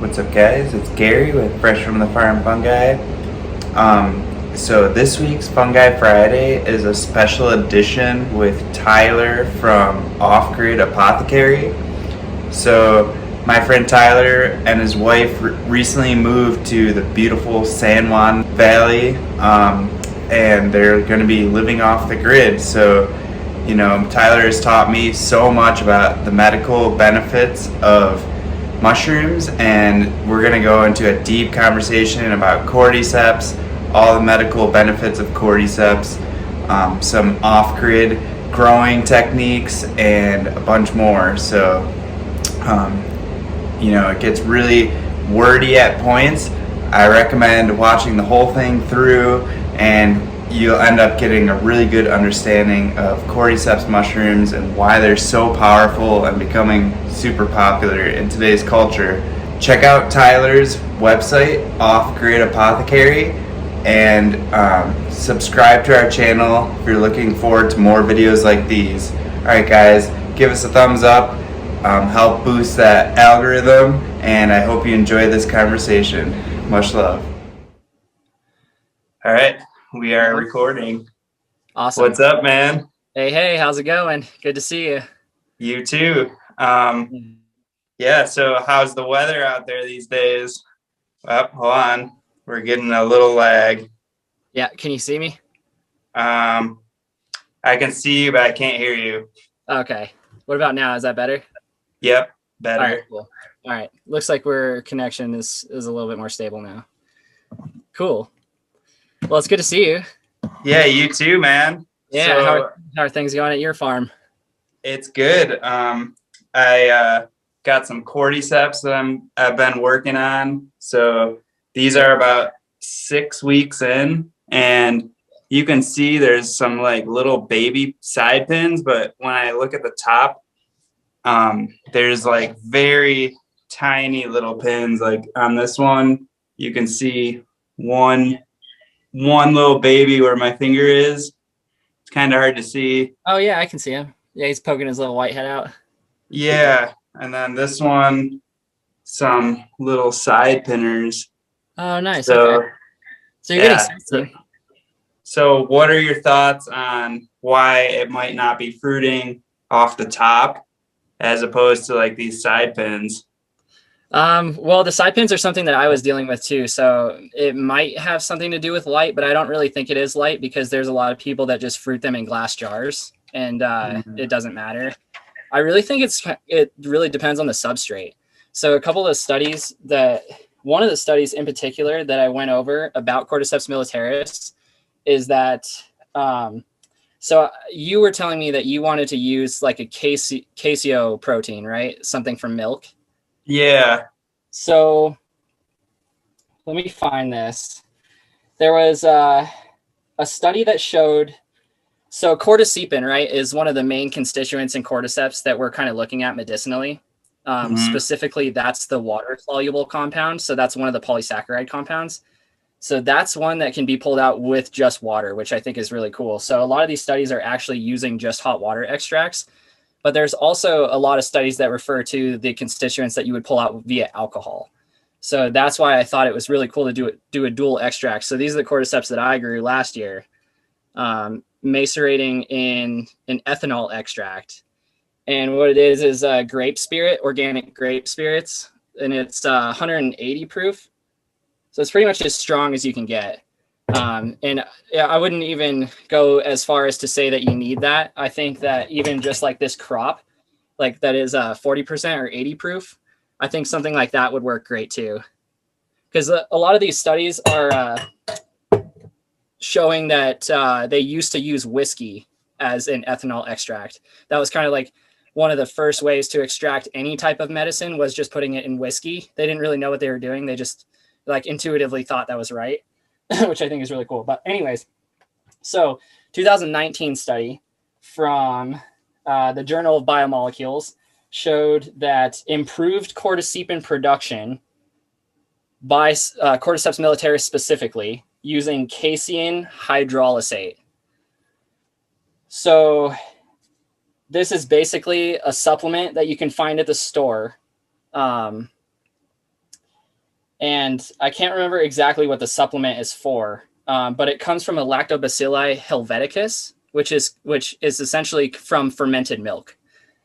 What's up, guys? It's Gary with Fresh from the Farm Fungi. So this week's Fungi Friday is a special edition with Tylor from Off Grid Apothecary. So my friend Tylor and his wife recently moved to the beautiful San Juan Valley, and they're going to be living off the grid. So, you know, Tylor has taught me so much about the medical benefits of mushrooms, and we're going to go into a deep conversation about Cordyceps, all the medical benefits of Cordyceps, some off-grid growing techniques, and a bunch more. So, you know, it gets really wordy at points. I recommend watching the whole thing through, and you'll end up getting a really good understanding of Cordyceps mushrooms and why they're so powerful and becoming super popular in today's culture. Check out Tylor's website, Off Grid Apothecary, and subscribe to our channel if you're looking forward to more videos like these. Alright guys, give us a thumbs up, help boost that algorithm, and I hope you enjoy this conversation. Much love. Alright. We are recording. Awesome. What's up, man? Hey, how's it going? Good to see you. You too. Yeah, so how's the weather out there these days? Oh, hold on. We're getting a little lag. Yeah, can you see me? I can see you, but I can't hear you. Okay. What about now? Is that better? Yep, better. All right, cool. All right. Looks like our connection is a little bit more stable now. Cool. Well, it's good to see you. Yeah, you too, man. Yeah, so, how are things going at your farm? It's good. I got some Cordyceps that I've been working on. So these are about 6 weeks in, and you can see there's some like little baby side pins, but when I look at the top, there's like very tiny little pins. Like on this one, you can see one little baby where my finger is. It's kind of hard to see. Oh yeah, I can see him. Yeah, he's poking his little white head out. Yeah, and then this one, some little side pinners. Oh, nice. So, okay. So you're getting something. So what are your thoughts on why it might not be fruiting off the top as opposed to like these side pins? Well, the side pins are something that I was dealing with too. So it might have something to do with light, but I don't really think it is light because there's a lot of people that just fruit them in glass jars, and it doesn't matter. I really think it really depends on the substrate. So a couple of studies one of the studies in particular that I went over about Cordyceps militaris is that, so you were telling me that you wanted to use like a caseo protein, right? Something from milk. Yeah. So let me find this. There was a study that showed, so cordycepin, right, is one of the main constituents in cordyceps that we're kind of looking at medicinally. Specifically, that's the water-soluble compound. So that's one of the polysaccharide compounds. So that's one that can be pulled out with just water, which I think is really cool. So a lot of these studies are actually using just hot water extracts. But there's also a lot of studies that refer to the constituents that you would pull out via alcohol. So that's why I thought it was really cool to do a dual extract. So these are the cordyceps that I grew last year, macerating in an ethanol extract. And what it is grape spirit, organic grape spirits, and it's 180 proof. So it's pretty much as strong as you can get. And I wouldn't even go as far as to say that you need that. I think that even just like this crop, like that is 40% or 80 proof, I think something like that would work great too. Because a lot of these studies are showing that they used to use whiskey as an ethanol extract. That was kind of like one of the first ways to extract any type of medicine, was just putting it in whiskey. They didn't really know what they were doing. They just like intuitively thought that was right. Which I think is really cool. But anyways, so 2019 study from the Journal of Biomolecules showed that improved cordycepin production by Cordyceps militaris specifically using casein hydrolysate. So this is basically a supplement that you can find at the store. And I can't remember exactly what the supplement is for, but it comes from a Lactobacilli helveticus, which is essentially from fermented milk.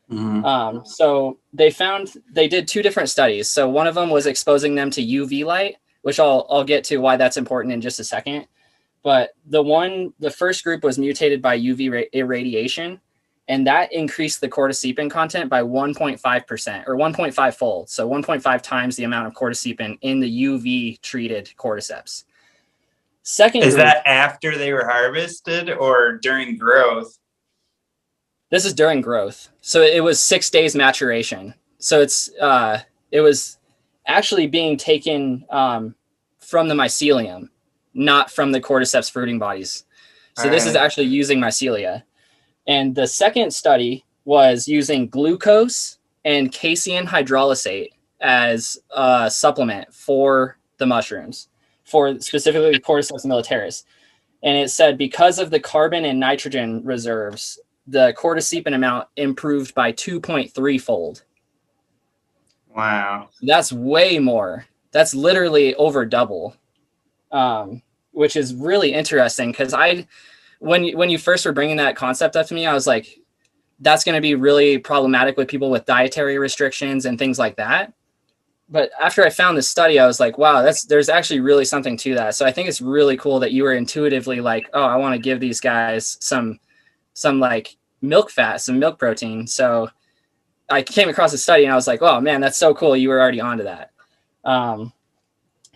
So they did two different studies. So one of them was exposing them to UV light, which I'll get to why that's important in just a second. But the first group was mutated by UV irradiation, and that increased the cordycepin content by 1.5% or 1.5 fold. So 1.5 times the amount of cordycepin in the UV treated cordyceps. Second Is group, that after they were harvested or during growth? this is during growth. So it was 6 days maturation. So it was actually being taken from the mycelium, not from the cordyceps fruiting bodies. So this is actually using mycelia. And the second study was using glucose and casein hydrolysate as a supplement for the mushrooms, for specifically Cordyceps militaris. And it said because of the carbon and nitrogen reserves, the cordycepin amount improved by 2.3 fold. Wow. That's way more. That's literally over double, which is really interesting because when you first were bringing that concept up to me, I was like, that's going to be really problematic with people with dietary restrictions and things like that. But after I found this study, I was like, wow, there's actually really something to that. So I think it's really cool that you were intuitively like, oh, I want to give these guys some like milk fat, some milk protein. So I came across a study and I was like, oh man, that's so cool. You were already onto that.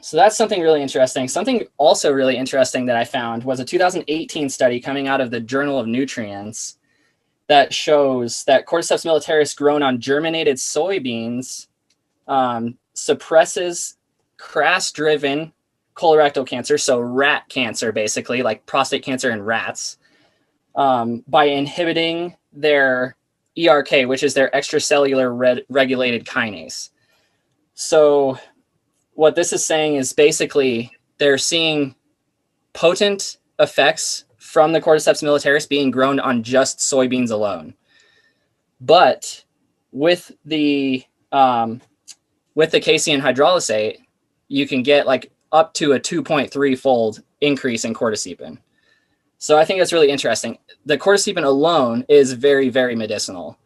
So that's something really interesting. Something also really interesting that I found was a 2018 study coming out of the Journal of Nutrients that shows that Cordyceps militaris grown on germinated soybeans suppresses CRAS-driven colorectal cancer, so rat cancer, basically, like prostate cancer in rats, by inhibiting their ERK, which is their extracellular regulated kinase. So what this is saying is basically they're seeing potent effects from the Cordyceps militaris being grown on just soybeans alone. But with the casein hydrolysate, you can get like up to a 2.3 fold increase in cordycepin. So I think that's really interesting. The cordycepin alone is very, very medicinal,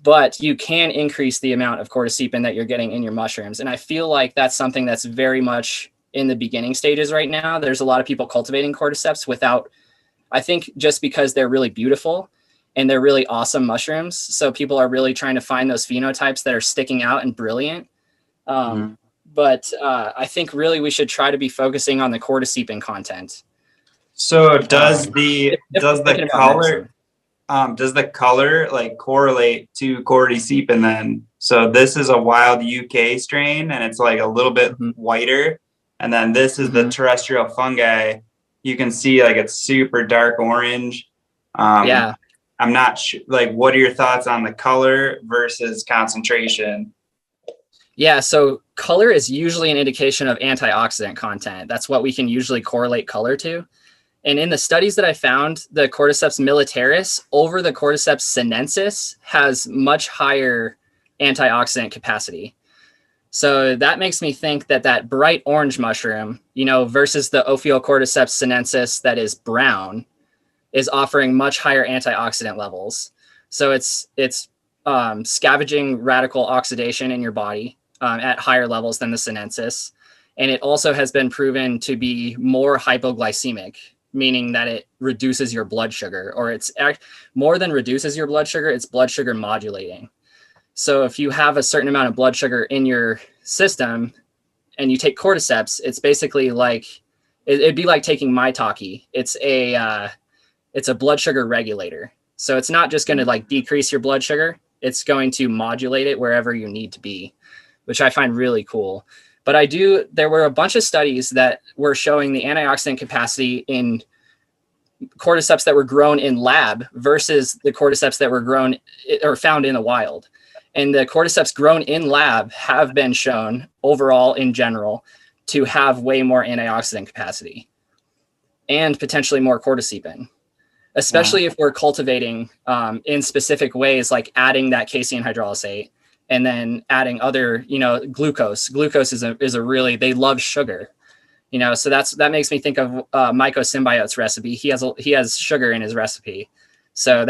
but you can increase the amount of cordycepin that you're getting in your mushrooms. And I feel like that's something that's very much in the beginning stages right now. There's a lot of people cultivating cordyceps without, I think just because they're really beautiful and they're really awesome mushrooms. So people are really trying to find those phenotypes that are sticking out and brilliant. But I think really we should try to be focusing on the cordycepin content. So does the color like correlate to cordycepin then? So this is a wild UK strain and it's like a little bit whiter. And then this is the terrestrial fungi. You can see like it's super dark orange. Yeah. I'm not sure, like, what are your thoughts on the color versus concentration? Yeah, so color is usually an indication of antioxidant content. That's what we can usually correlate color to. And in the studies that I found, the Cordyceps militaris over the Cordyceps sinensis has much higher antioxidant capacity. So that makes me think that bright orange mushroom, versus the Ophiocordyceps sinensis that is brown, is offering much higher antioxidant levels. So it's scavenging radical oxidation in your body at higher levels than the sinensis. And it also has been proven to be more hypoglycemic, meaning that it reduces your blood sugar, or it's more than reduces your blood sugar, it's blood sugar modulating. So if you have a certain amount of blood sugar in your system and you take cordyceps, it's basically like, it'd be like taking maitake. It's a blood sugar regulator. So it's not just going to like decrease your blood sugar. It's going to modulate it wherever you need to be, which I find really cool. But there were a bunch of studies that were showing the antioxidant capacity in cordyceps that were grown in lab versus the cordyceps that were grown or found in the wild. And the cordyceps grown in lab have been shown overall in general to have way more antioxidant capacity and potentially more cordycepin, especially if we're cultivating in specific ways, like adding that casein hydrolysate and then adding other, glucose. Glucose is a really, they love sugar, so that makes me think of Mycosymbiote's recipe. He has sugar in his recipe. So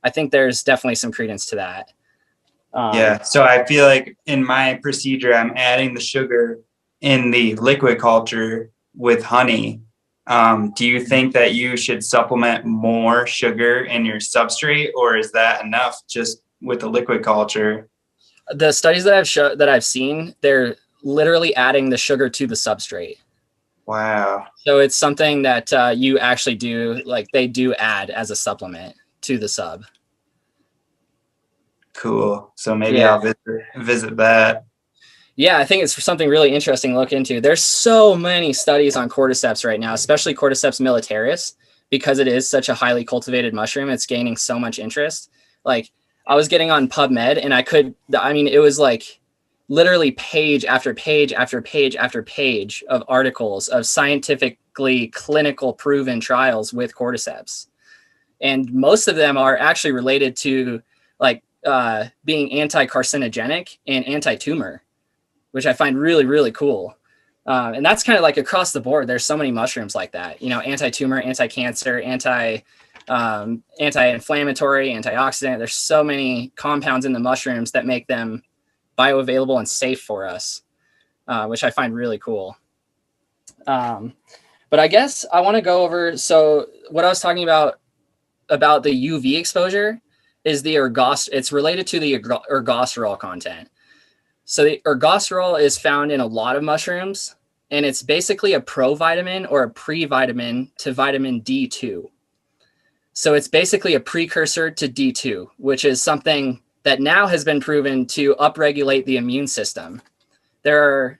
I think there's definitely some credence to that. Yeah. So I feel like in my procedure, I'm adding the sugar in the liquid culture with honey. Do you think that you should supplement more sugar in your substrate, or is that enough just with the liquid culture? The studies that I've seen, they're literally adding the sugar to the substrate. Wow. So it's something that you actually do, like they do add as a supplement to the sub. Cool. So maybe I'll visit that. Yeah, I think it's something really interesting to look into. There's so many studies on Cordyceps right now, especially Cordyceps militaris, because it is such a highly cultivated mushroom. It's gaining so much interest. Like I was getting on PubMed and it was like literally page after page after page after page of articles of scientifically clinical proven trials with Cordyceps. And most of them are actually related to being anti-carcinogenic and anti-tumor, which I find really, really cool. And that's kind of like across the board. There's so many mushrooms like that, anti-tumor, anti-cancer, anti-inflammatory, antioxidant. There's so many compounds in the mushrooms that make them bioavailable and safe for us, which I find really cool. But I guess I want to go over, so what I was talking about the UV exposure is it's related to the ergosterol content. So the ergosterol is found in a lot of mushrooms, and it's basically a provitamin or a previtamin to vitamin D2. So it's basically a precursor to D2, which is something that now has been proven to upregulate the immune system. There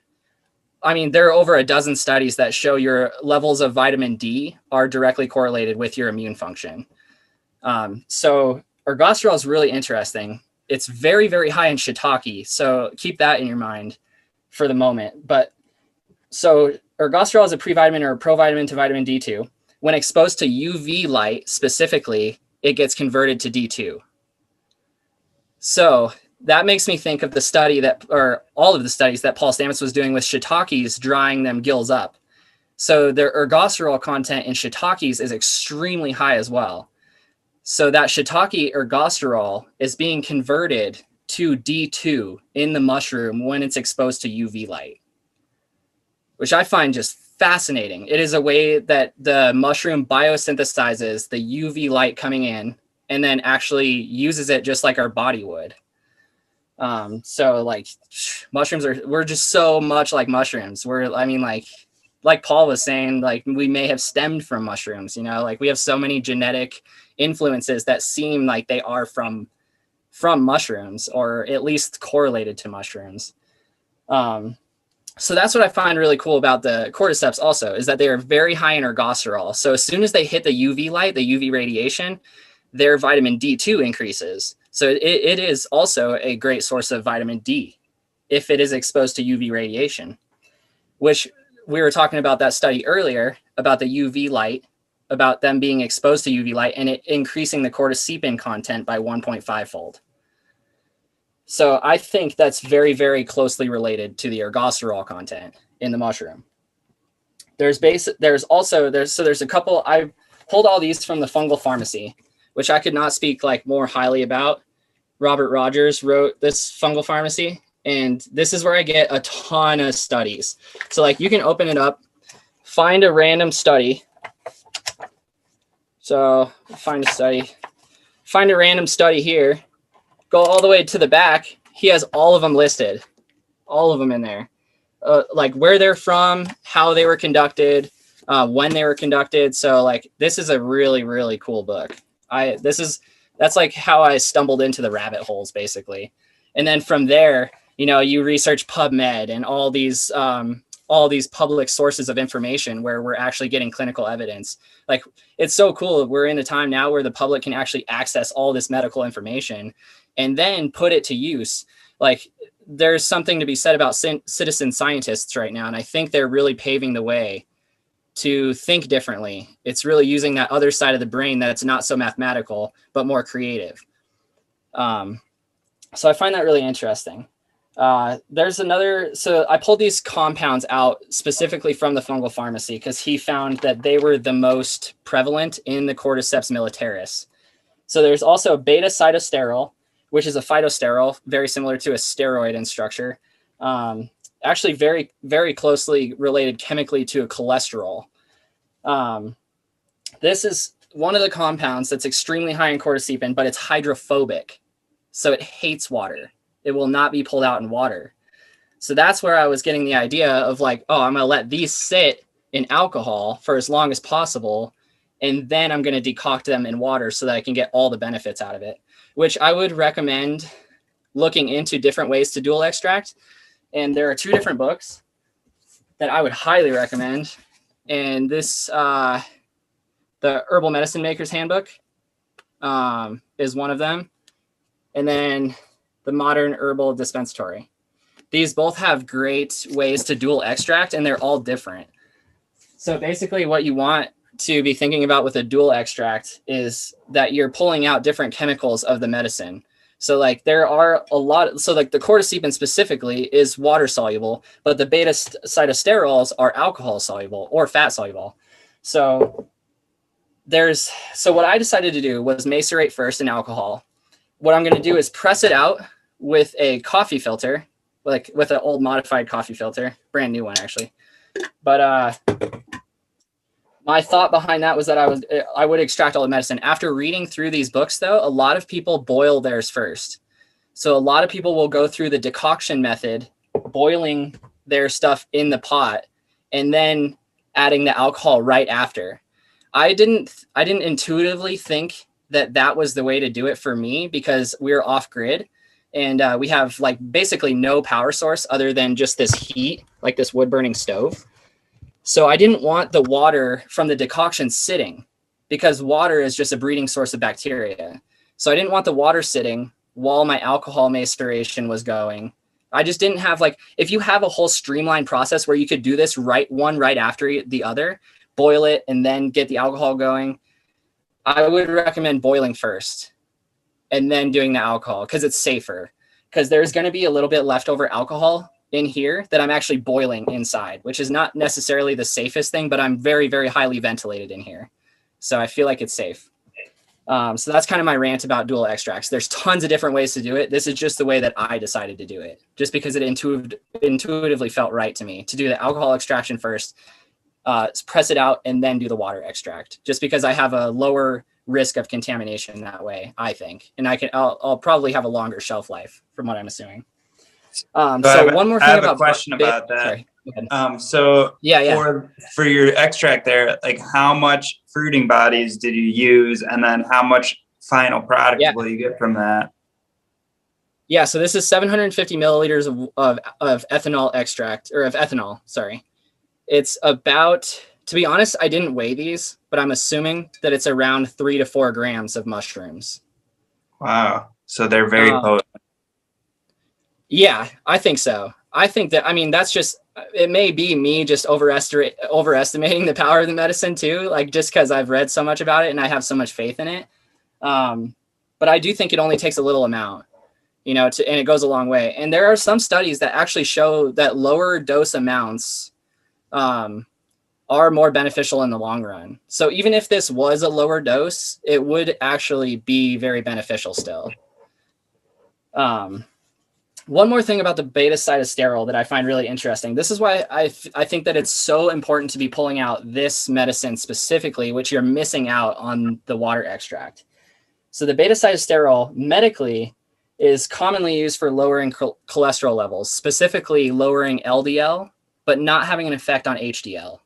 are over a dozen studies that show your levels of vitamin D are directly correlated with your immune function. So ergosterol is really interesting. It's very, very high in shiitake, so keep that in your mind for the moment. But so ergosterol is a previtamin or a provitamin to vitamin D2. When exposed to UV light specifically, it gets converted to D2. So that makes me think of all of the studies that Paul Stamets was doing with shiitakes, drying them gills up. So their ergosterol content in shiitakes is extremely high as well. So that shiitake ergosterol is being converted to D2 in the mushroom when it's exposed to UV light, which I find just fascinating. It is a way that the mushroom biosynthesizes the UV light coming in and then actually uses it just like our body would. So like mushrooms we're just so much like mushrooms. Like Paul was saying, like we may have stemmed from mushrooms, like we have so many genetic influences that seem like they are from mushrooms, or at least correlated to mushrooms. So that's what I find really cool about the cordyceps also, is that they are very high in ergosterol. So as soon as they hit the UV light, the UV radiation, their vitamin D2 increases. So it is also a great source of vitamin D if it is exposed to UV radiation, which we were talking about that study earlier about the UV light, about them being exposed to UV light and it increasing the cordycepin content by 1.5 fold. So I think that's very, very closely related to the ergosterol content in the mushroom. There's a couple, I pulled all these from the Fungal Pharmacy, which I could not speak like more highly about. Robert Rogers wrote this Fungal Pharmacy, and this is where I get a ton of studies. So like you can open it up, find a random study. So find a random study here, go all the way to the back. He has all of them listed, all of them in there, like where they're from, how they were conducted, when they were conducted. So like, this is a really, really cool book. That's like how I stumbled into the rabbit holes basically. And then from there, you research PubMed and all these public sources of information where we're actually getting clinical evidence. Like, it's so cool. We're in a time now where the public can actually access all this medical information and then put it to use. Like, there's something to be said about citizen scientists right now. And I think they're really paving the way to think differently. It's really using that other side of the brain that's not so mathematical, but more creative. So I find that really interesting. There's another, so I pulled these compounds out specifically from the fungal pharmacy because he found that they were the most prevalent in the Cordyceps militaris. So there's also beta cytosterol, which is a phytosterol, very similar to a steroid in structure. Actually very, very closely related chemically to a cholesterol. This is one of the compounds that's extremely high in cordycepin, but it's hydrophobic. So it hates water. It will not be pulled out in water. So that's where I was getting the idea of like, oh, I'm going to let these sit in alcohol for as long as possible. And then I'm going to decoct them in water so that I can get all the benefits out of it, which I would recommend looking into different ways to dual extract. And there are 2 different books that I would highly recommend. And this, the Herbal Medicine Maker's Handbook is one of them. And then the Modern Herbal Dispensatory. These both have great ways to dual extract, and they're all different. So basically what you want to be thinking about with a dual extract is that you're pulling out different chemicals of the medicine. So like there are a lot, so like the cordycepin specifically is water soluble, but the beta cytosterols are alcohol soluble or fat soluble. So what I decided to do was macerate first in alcohol. What I'm going to do is press it out with a coffee filter, like with an old modified coffee filter, brand new one actually. But my thought behind that was that I would extract all the medicine. After reading through these books though, a lot of people boil theirs first. So a lot of people will go through the decoction method, boiling their stuff in the pot and then adding the alcohol right after. I didn't intuitively think that was the way to do it for me because we're off grid and we have like basically no power source other than just this heat, like this wood burning stove. So I didn't want the water from the decoction sitting because water is just a breeding source of bacteria. So I didn't want the water sitting while my alcohol maceration was going. I just didn't have like, if you have a whole streamlined process where you could do this right after the other, boil it and then get the alcohol going, I would recommend boiling first and then doing the alcohol because it's safer, because there's going to be a little bit leftover alcohol in here that I'm actually boiling inside, which is not necessarily the safest thing, but I'm very, very highly ventilated in here. So I feel like it's safe. So that's kind of my rant about dual extracts. There's tons of different ways to do it. This is just the way that I decided to do it, just because it intuitively felt right to me to do the alcohol extraction first, press it out, and then do the water extract, just because I have a lower risk of contamination that way, I think. And I'll probably have a longer shelf life from what I'm assuming. So one more thing I have about a question about that. Sorry. For your extract there, like how much fruiting bodies did you use, and then how much final product will you get from that? Yeah, so this is 750 milliliters of ethanol extract, or of ethanol, sorry. It's about, to be honest, I didn't weigh these, but I'm assuming that it's around 3 to 4 grams of mushrooms. Wow. So they're very potent. Yeah, I think so. I think that, I mean, that's just, it may be me just overestimating the power of the medicine too, like just because I've read so much about it and I have so much faith in it. But I do think it only takes a little amount, and it goes a long way. And there are some studies that actually show that lower dose amounts are more beneficial in the long run. So even if this was a lower dose, it would actually be very beneficial still. One more thing about the beta cytosterol that I find really interesting. This is why I think that it's so important to be pulling out this medicine specifically, which you're missing out on the water extract. So the beta cytosterol medically is commonly used for lowering cholesterol levels, specifically lowering LDL, but not having an effect on HDL.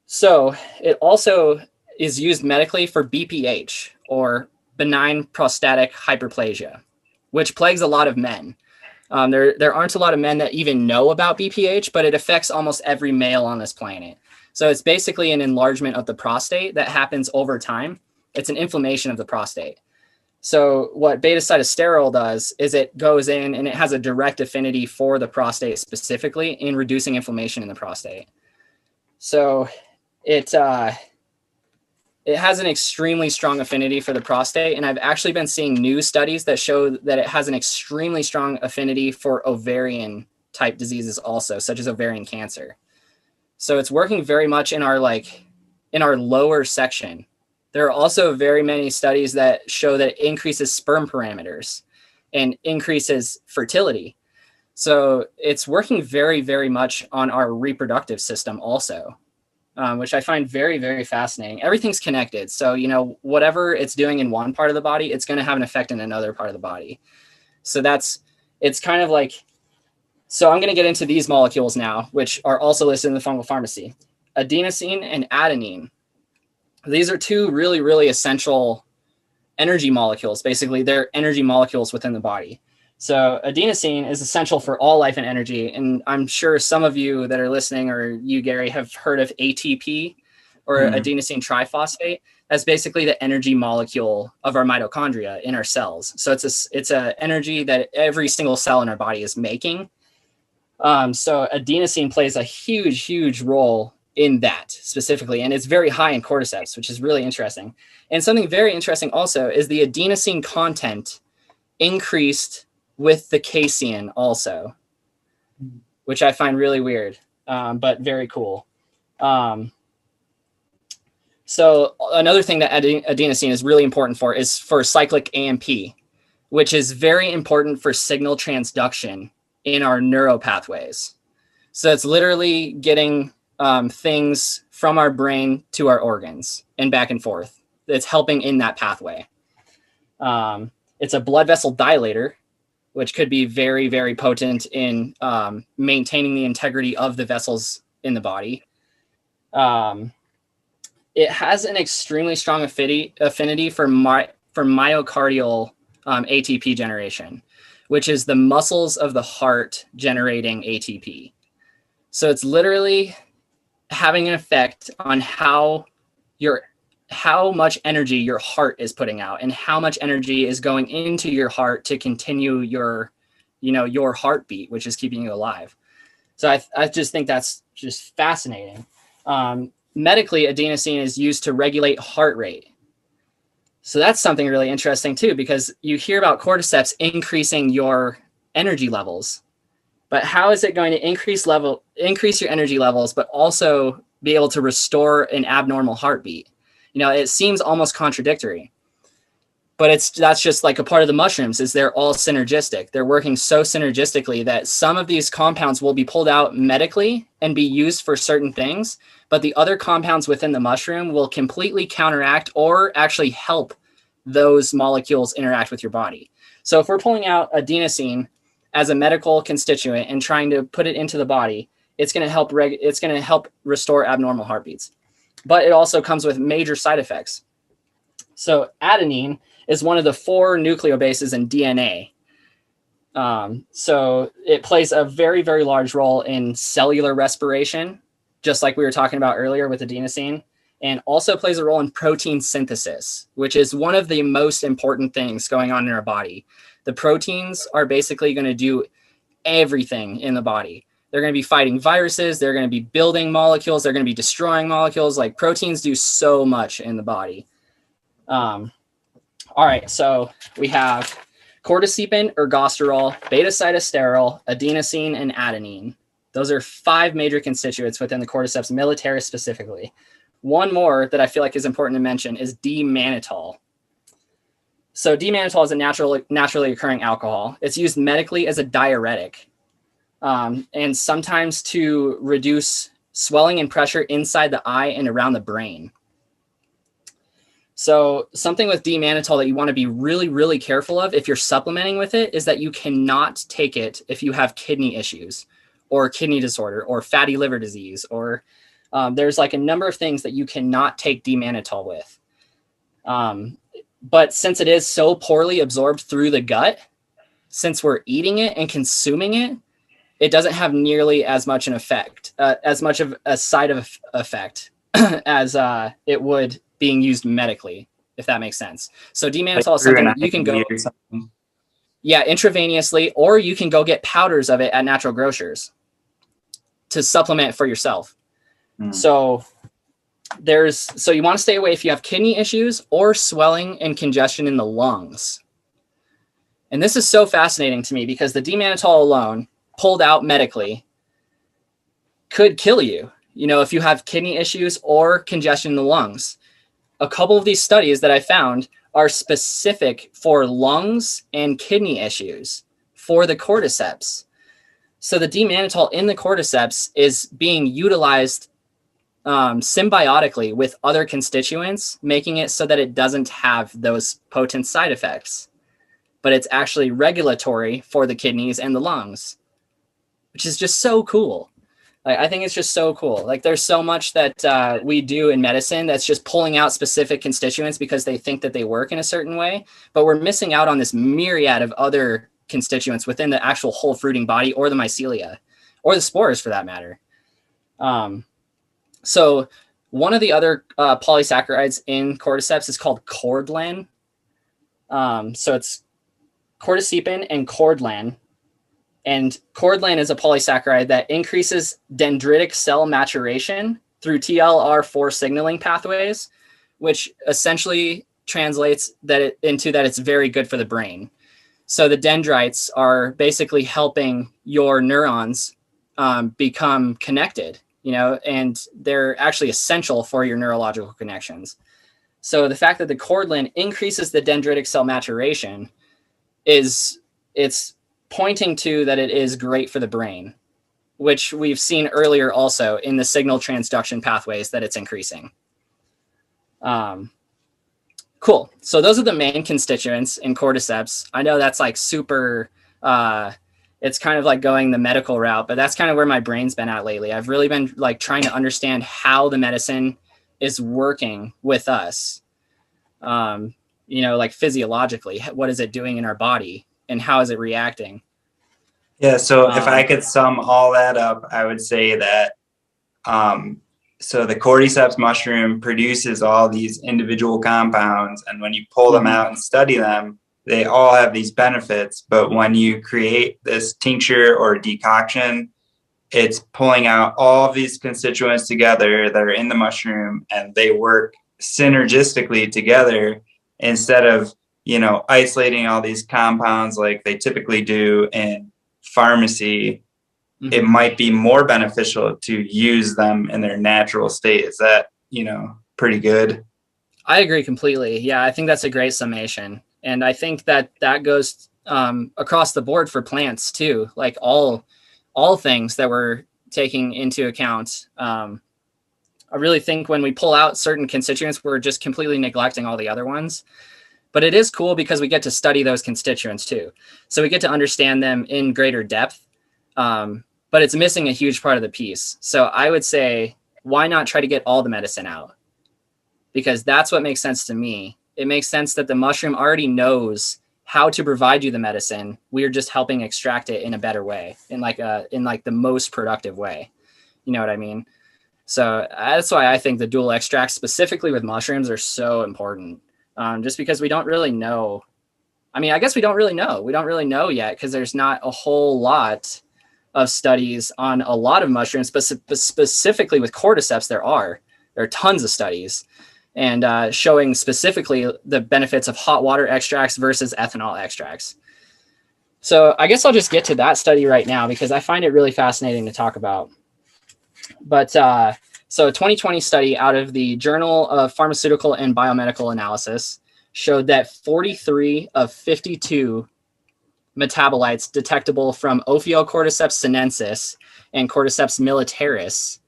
So it also is used medically for BPH, or benign prostatic hyperplasia, which plagues a lot of men. There aren't a lot of men that even know about BPH, but it affects almost every male on this planet. So it's basically an enlargement of the prostate that happens over time. It's an inflammation of the prostate. So what beta cytosterol does is it goes in and it has a direct affinity for the prostate specifically in reducing inflammation in the prostate. So it it has an extremely strong affinity for the prostate. And I've actually been seeing new studies that show that it has an extremely strong affinity for ovarian type diseases also, such as ovarian cancer. So it's working very much in our lower section. There are also very many studies that show that it increases sperm parameters and increases fertility. So it's working very, very much on our reproductive system also, which I find very, very fascinating. Everything's connected. So, whatever it's doing in one part of the body, it's going to have an effect in another part of the body. So it's kind of like, so I'm going to get into these molecules now, which are also listed in the fungal pharmacy. Adenosine and adenine. These are two really, really essential energy molecules. Basically, they're energy molecules within the body. So adenosine is essential for all life and energy. And I'm sure some of you that are listening, or you, Gary, have heard of ATP, or adenosine triphosphate. That's basically the energy molecule of our mitochondria in our cells. So it's a energy that every single cell in our body is making. So adenosine plays a huge, huge role in that specifically. And it's very high in cordyceps, which is really interesting. And something very interesting also is the adenosine content increased with the casein also, which I find really weird, but very cool. So another thing that adenosine is really important for is for cyclic AMP, which is very important for signal transduction in our neural pathways. So it's literally getting things from our brain to our organs and back and forth. It's helping in that pathway. It's a blood vessel dilator, which could be very, very potent in maintaining the integrity of the vessels in the body. It has an extremely strong affinity for myocardial ATP generation, which is the muscles of the heart generating ATP. So it's literally having an effect on how much energy your heart is putting out and how much energy is going into your heart to continue your heartbeat, which is keeping you alive. So I just think that's just fascinating. Medically, adenosine is used to regulate heart rate. So that's something really interesting too, because you hear about cordyceps increasing your energy levels, but how is it going to increase your energy levels, but also be able to restore an abnormal heartbeat? It seems almost contradictory, but that's just like a part of the mushrooms, is they're all synergistic. They're working so synergistically that some of these compounds will be pulled out medically and be used for certain things, but the other compounds within the mushroom will completely counteract or actually help those molecules interact with your body. So if we're pulling out adenosine as a medical constituent and trying to put it into the body, it's going to help restore abnormal heartbeats. But it also comes with major side effects. So adenine is one of the 4 nucleobases in DNA. So it plays a very, very large role in cellular respiration, just like we were talking about earlier with adenosine, and also plays a role in protein synthesis, which is one of the most important things going on in our body. The proteins are basically going to do everything in the body. They're going to be fighting viruses. They're going to be building molecules. They're going to be destroying molecules. Like, proteins do so much in the body. All right, so we have cordycepin, ergosterol, beta-cytosterol, adenosine, and adenine. Those are 5 major constituents within the cordyceps militaris specifically. One more that I feel like is important to mention is D-Mannitol. So D-Mannitol is a naturally occurring alcohol. It's used medically as a diuretic, and sometimes to reduce swelling and pressure inside the eye and around the brain. So something with D-Mannitol that you want to be really, really careful of if you're supplementing with it is that you cannot take it if you have kidney issues or kidney disorder or fatty liver disease, or there's like a number of things that you cannot take D-Mannitol with. But since it is so poorly absorbed through the gut, since we're eating it and consuming it, it doesn't have nearly as much an effect, as much of a side effect as it would being used medically, if that makes sense. So D-Mannitol is something you can go, intravenously, or you can go get powders of it at natural grocers to supplement for yourself. So so you want to stay away if you have kidney issues or swelling and congestion in the lungs. And this is so fascinating to me because the D-Mannitol alone, pulled out medically, could kill you, if you have kidney issues or congestion in the lungs. A couple of these studies that I found are specific for lungs and kidney issues for the cordyceps. So the D-Mannitol in the cordyceps is being utilized symbiotically with other constituents, making it so that it doesn't have those potent side effects, but it's actually regulatory for the kidneys and the lungs, which is just so cool. Like, I think it's just so cool. Like, there's so much that we do in medicine that's just pulling out specific constituents because they think that they work in a certain way, but we're missing out on this myriad of other constituents within the actual whole fruiting body or the mycelia or the spores for that matter. So one of the other polysaccharides in cordyceps is called cordlan. So it's cordycepin and cordlan. And cordlan is a polysaccharide that increases dendritic cell maturation through TLR4 signaling pathways, which essentially translates into that it's very good for the brain. So the dendrites are basically helping your neurons become connected, and they're actually essential for your neurological connections. So the fact that the cordlan increases the dendritic cell maturation it's pointing to that it is great for the brain, which we've seen earlier also in the signal transduction pathways that it's increasing. Cool. So those are the main constituents in cordyceps. I know that's like super, it's kind of like going the medical route, but that's kind of where my brain's been at lately. I've really been like trying to understand how the medicine is working with us. Like physiologically, what is it doing in our body and how is it reacting? Yeah. So if I could sum all that up, I would say that, so the cordyceps mushroom produces all these individual compounds, and when you pull them out and study them, they all have these benefits. But when you create this tincture or decoction, it's pulling out all of these constituents together that are in the mushroom, and they work synergistically together instead of, isolating all these compounds like they typically do in pharmacy. It might be more beneficial to use them in their natural state. Is that, pretty good? I agree completely. Yeah, I think that's a great summation. And I think that goes across the board for plants too, like all things that we're taking into account. I really think when we pull out certain constituents, we're just completely neglecting all the other ones. But it is cool because we get to study those constituents too. So we get to understand them in greater depth. But it's missing a huge part of the piece. So I would say, why not try to get all the medicine out? Because that's what makes sense to me. It makes sense that the mushroom already knows how to provide you the medicine. We are just helping extract it in a better way, in the most productive way. You know what I mean? So that's why I think the dual extracts specifically with mushrooms are so important. Just because we don't really know. I mean, I guess we don't really know. We don't really know yet because there's not a whole lot of studies on a lot of mushrooms, but specifically with cordyceps, there are tons of studies and showing specifically the benefits of hot water extracts versus ethanol extracts. So I guess I'll just get to that study right now because I find it really fascinating to talk about. But so a 2020 study out of the Journal of Pharmaceutical and Biomedical Analysis showed that 43 of 52 metabolites detectable from Ophiocordyceps sinensis and Cordyceps militaris.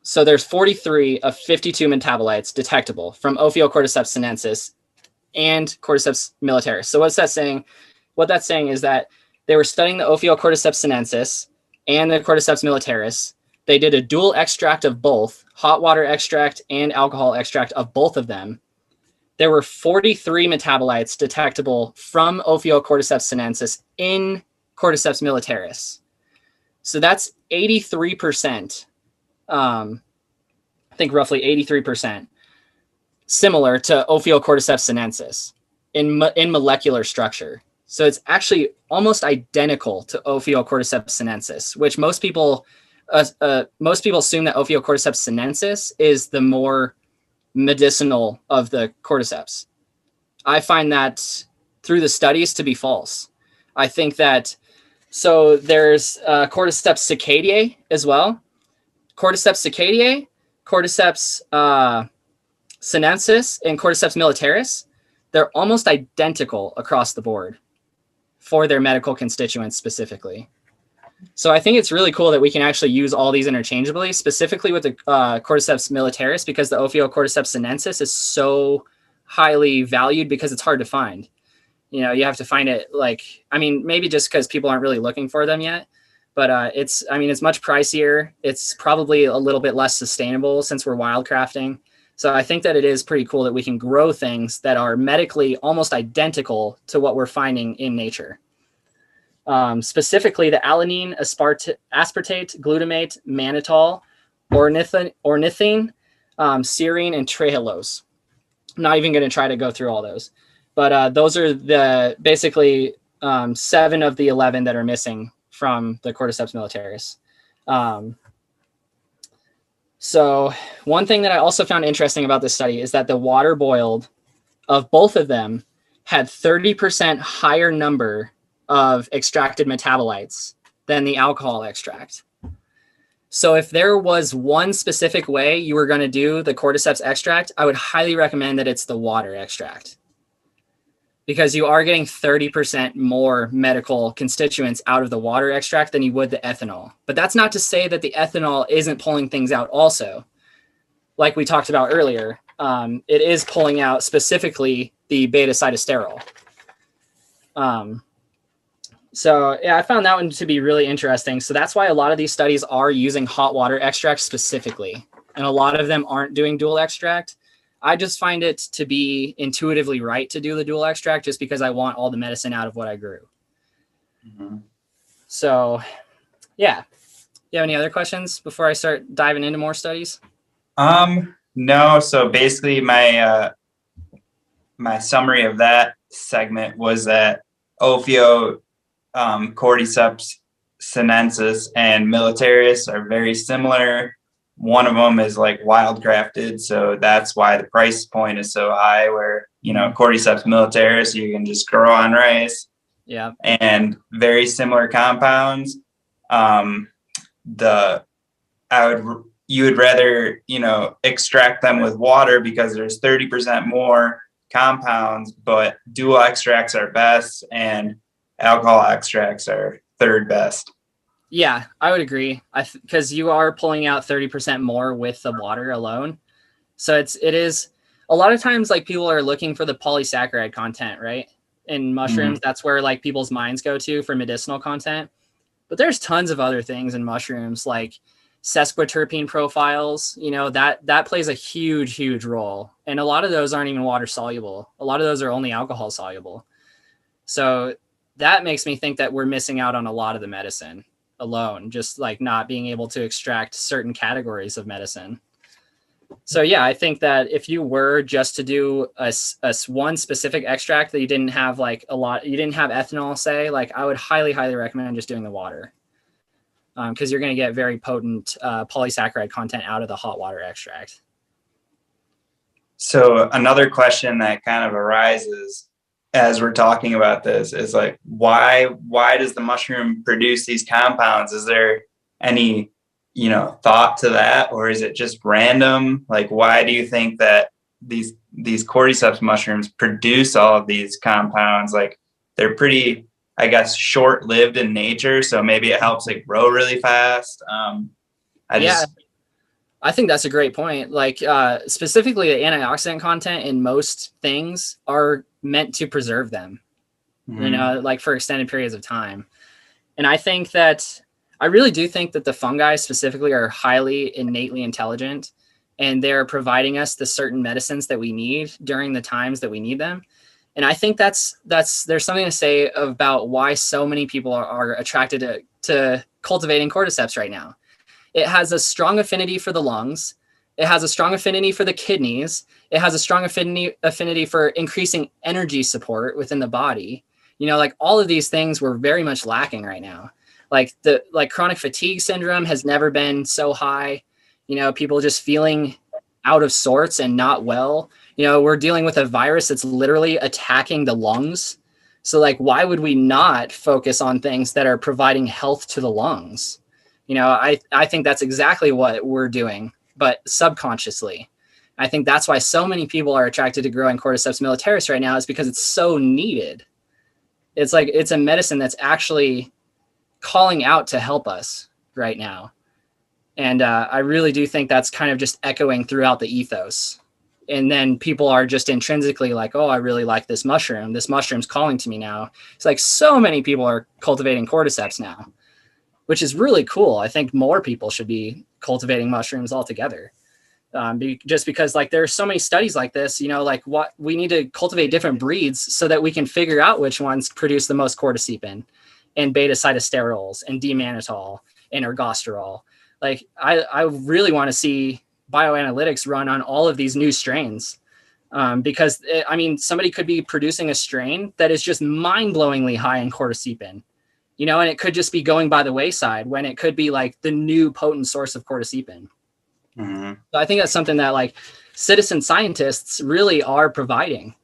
So there's 43 of 52 metabolites detectable from Ophiocordyceps sinensis and Cordyceps militaris. So what's that saying? What that's saying is that they were studying the Ophiocordyceps sinensis and the Cordyceps militaris. They did a dual extract of both, hot water extract and alcohol extract of both of them. There were 43 metabolites detectable from Ophiocordyceps sinensis in Cordyceps militaris. So that's 83%. I think roughly 83% similar to Ophiocordyceps sinensis in molecular structure. So it's actually almost identical to Ophiocordyceps sinensis, which most people most people assume that Ophiocordyceps sinensis is the more medicinal of the cordyceps. I find that through the studies to be false. I think that, so there's Cordyceps cicadiae as well. Cordyceps cicadiae, Cordyceps sinensis, and Cordyceps militaris. They're almost identical across the board for their medical constituents specifically. So I think it's really cool that we can actually use all these interchangeably, specifically with the Cordyceps militaris, because the Ophiocordyceps sinensis is so highly valued because it's hard to find. You know, you have to find it maybe just because people aren't really looking for them yet, but it's much pricier. It's probably a little bit less sustainable since we're wildcrafting. So I think that it is pretty cool that we can grow things that are medically almost identical to what we're finding in nature. Specifically the alanine, aspartate, glutamate, mannitol, ornithine, serine, and trehalose. I'm not even going to try to go through all those, but those are the basically 7 of the 11 that are missing from the Cordyceps militaris. So one thing that I also found interesting about this study is that the water boiled of both of them had 30% higher number of extracted metabolites than the alcohol extract. So if there was one specific way you were going to do the Cordyceps extract, I would highly recommend that it's the water extract, because you are getting 30% more medical constituents out of the water extract than you would the ethanol. But that's not to say that the ethanol isn't pulling things out also. Like we talked about earlier, it is pulling out specifically the beta-cytosterol. So yeah, I found that one to be really interesting. So that's why a lot of these studies are using hot water extract specifically. And a lot of them aren't doing dual extract. I just find it to be intuitively right to do the dual extract just because I want all the medicine out of what I grew. Mm-hmm. So yeah. You have any other questions before I start diving into more studies? No. So basically my summary of that segment was that Cordyceps sinensis and militaris are very similar. One of them is like wildcrafted, so that's why the price point is so high, where, Cordyceps militaris, you can just grow on rice. Yeah. And very similar compounds. You would rather, extract them with water because there's 30% more compounds, but dual extracts are best and alcohol extracts are third best. Yeah, I would agree. Because you are pulling out 30% more with the water alone. So it is a lot of times like people are looking for the polysaccharide content, right? In mushrooms, That's where like people's minds go to for medicinal content. But there's tons of other things in mushrooms, like sesquiterpene profiles, that plays a huge, huge role. And a lot of those aren't even water soluble. A lot of those are only alcohol soluble. So that makes me think that we're missing out on a lot of the medicine alone, just like not being able to extract certain categories of medicine. So yeah, I think that if you were just to do a one specific extract that you didn't have like you didn't have ethanol, say, like I would highly, highly recommend just doing the water. Because you're going to get very potent polysaccharide content out of the hot water extract. So another question that kind of arises as we're talking about this is like, why does the mushroom produce these compounds? Is there any, thought to that, or is it just random? Like, why do you think that these Cordyceps mushrooms produce all of these compounds? Like, they're pretty, I guess, short-lived in nature, so maybe it helps it grow really fast. I think that's a great point. Like specifically the antioxidant content in most things are meant to preserve them, like for extended periods of time. And I really do think that the fungi specifically are highly innately intelligent, and they're providing us the certain medicines that we need during the times that we need them. And I think there's something to say about why so many people are attracted to cultivating cordyceps right now. It has a strong affinity for the lungs. It has a strong affinity for the kidneys. It has a strong affinity for increasing energy support within the body. Like all of these things we're very much lacking right now. Like chronic fatigue syndrome has never been so high. People just feeling out of sorts and not well. We're dealing with a virus that's literally attacking the lungs. So like, why would we not focus on things that are providing health to the lungs? I think that's exactly what we're doing, but subconsciously. I think that's why so many people are attracted to growing Cordyceps militaris right now, is because it's so needed. It's like, it's a medicine that's actually calling out to help us right now. And I really do think that's kind of just echoing throughout the ethos. And then people are just intrinsically like, oh, I really like this mushroom. This mushroom's calling to me now. It's like so many people are cultivating Cordyceps now, which is really cool. I think more people should be cultivating mushrooms altogether. Just because like there are so many studies like this, like what we need to cultivate different breeds so that we can figure out which ones produce the most cordycepin and beta cytosterols and D-Mannitol and ergosterol. Like I really want to see bioanalytics run on all of these new strains, because somebody could be producing a strain that is just mind-blowingly high in cordycepin, and it could just be going by the wayside when it could be like the new potent source of cordycepin. Mm-hmm. So I think that's something that like citizen scientists really are providing.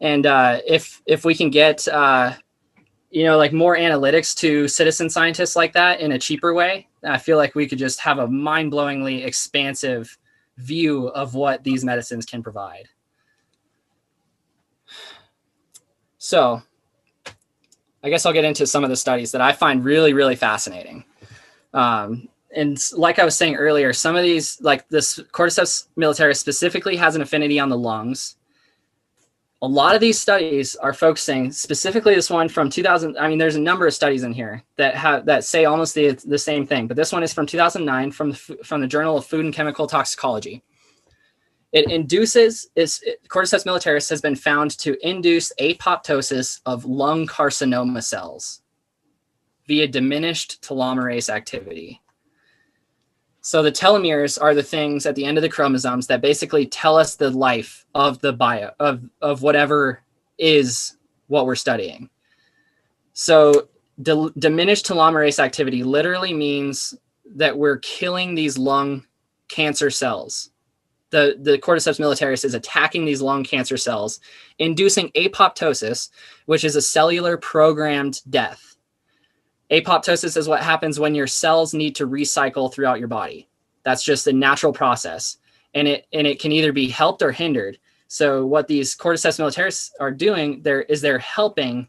And if we can get, like more analytics to citizen scientists like that in a cheaper way, I feel like we could just have a mind-blowingly expansive view of what these medicines can provide. So I guess I'll get into some of the studies that I find really, really fascinating. And like I was saying earlier, some of these, like this Cordyceps militaris specifically has an affinity on the lungs. A lot of these studies are focusing specifically, this one from 2000. There's a number of studies in here that say almost the same thing, but this one is from 2009 from the Journal of Food and Chemical Toxicology. Cordyceps militaris has been found to induce apoptosis of lung carcinoma cells via diminished telomerase activity. So the telomeres are the things at the end of the chromosomes that basically tell us the life of the bio of whatever is what we're studying. So diminished telomerase activity literally means that we're killing these lung cancer cells. The Cordyceps militaris is attacking these lung cancer cells, inducing apoptosis, which is a cellular programmed death. Apoptosis is what happens when your cells need to recycle throughout your body. That's just a natural process, and it can either be helped or hindered. So what these Cordyceps militaris are doing they're helping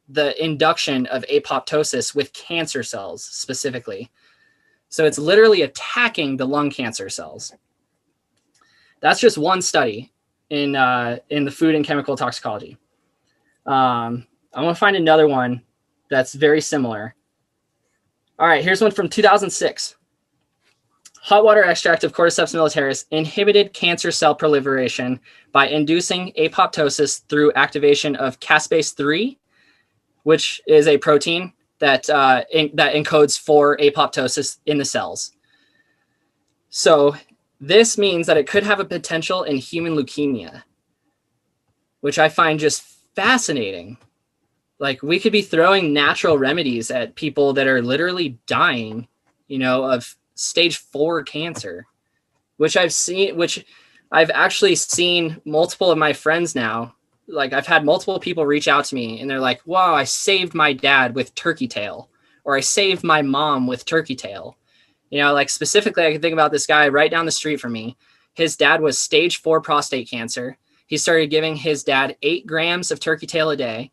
the induction of apoptosis with cancer cells specifically. So it's literally attacking the lung cancer cells. That's just one study in the food and chemical toxicology. I'm going to find another one that's very similar. All right, here's one from 2006. Hot water extract of Cordyceps militaris inhibited cancer cell proliferation by inducing apoptosis through activation of caspase-3, which is a protein that encodes for apoptosis in the cells. So this means that it could have a potential in human leukemia, which I find just fascinating. Like, we could be throwing natural remedies at people that are literally dying, of stage 4 cancer, which I've actually seen multiple of my friends now. Like, I've had multiple people reach out to me and they're like, wow, I saved my dad with turkey tail, or I saved my mom with turkey tail. Like specifically, I can think about this guy right down the street from me. His dad was stage 4 prostate cancer. He started giving his dad 8 grams of turkey tail a day,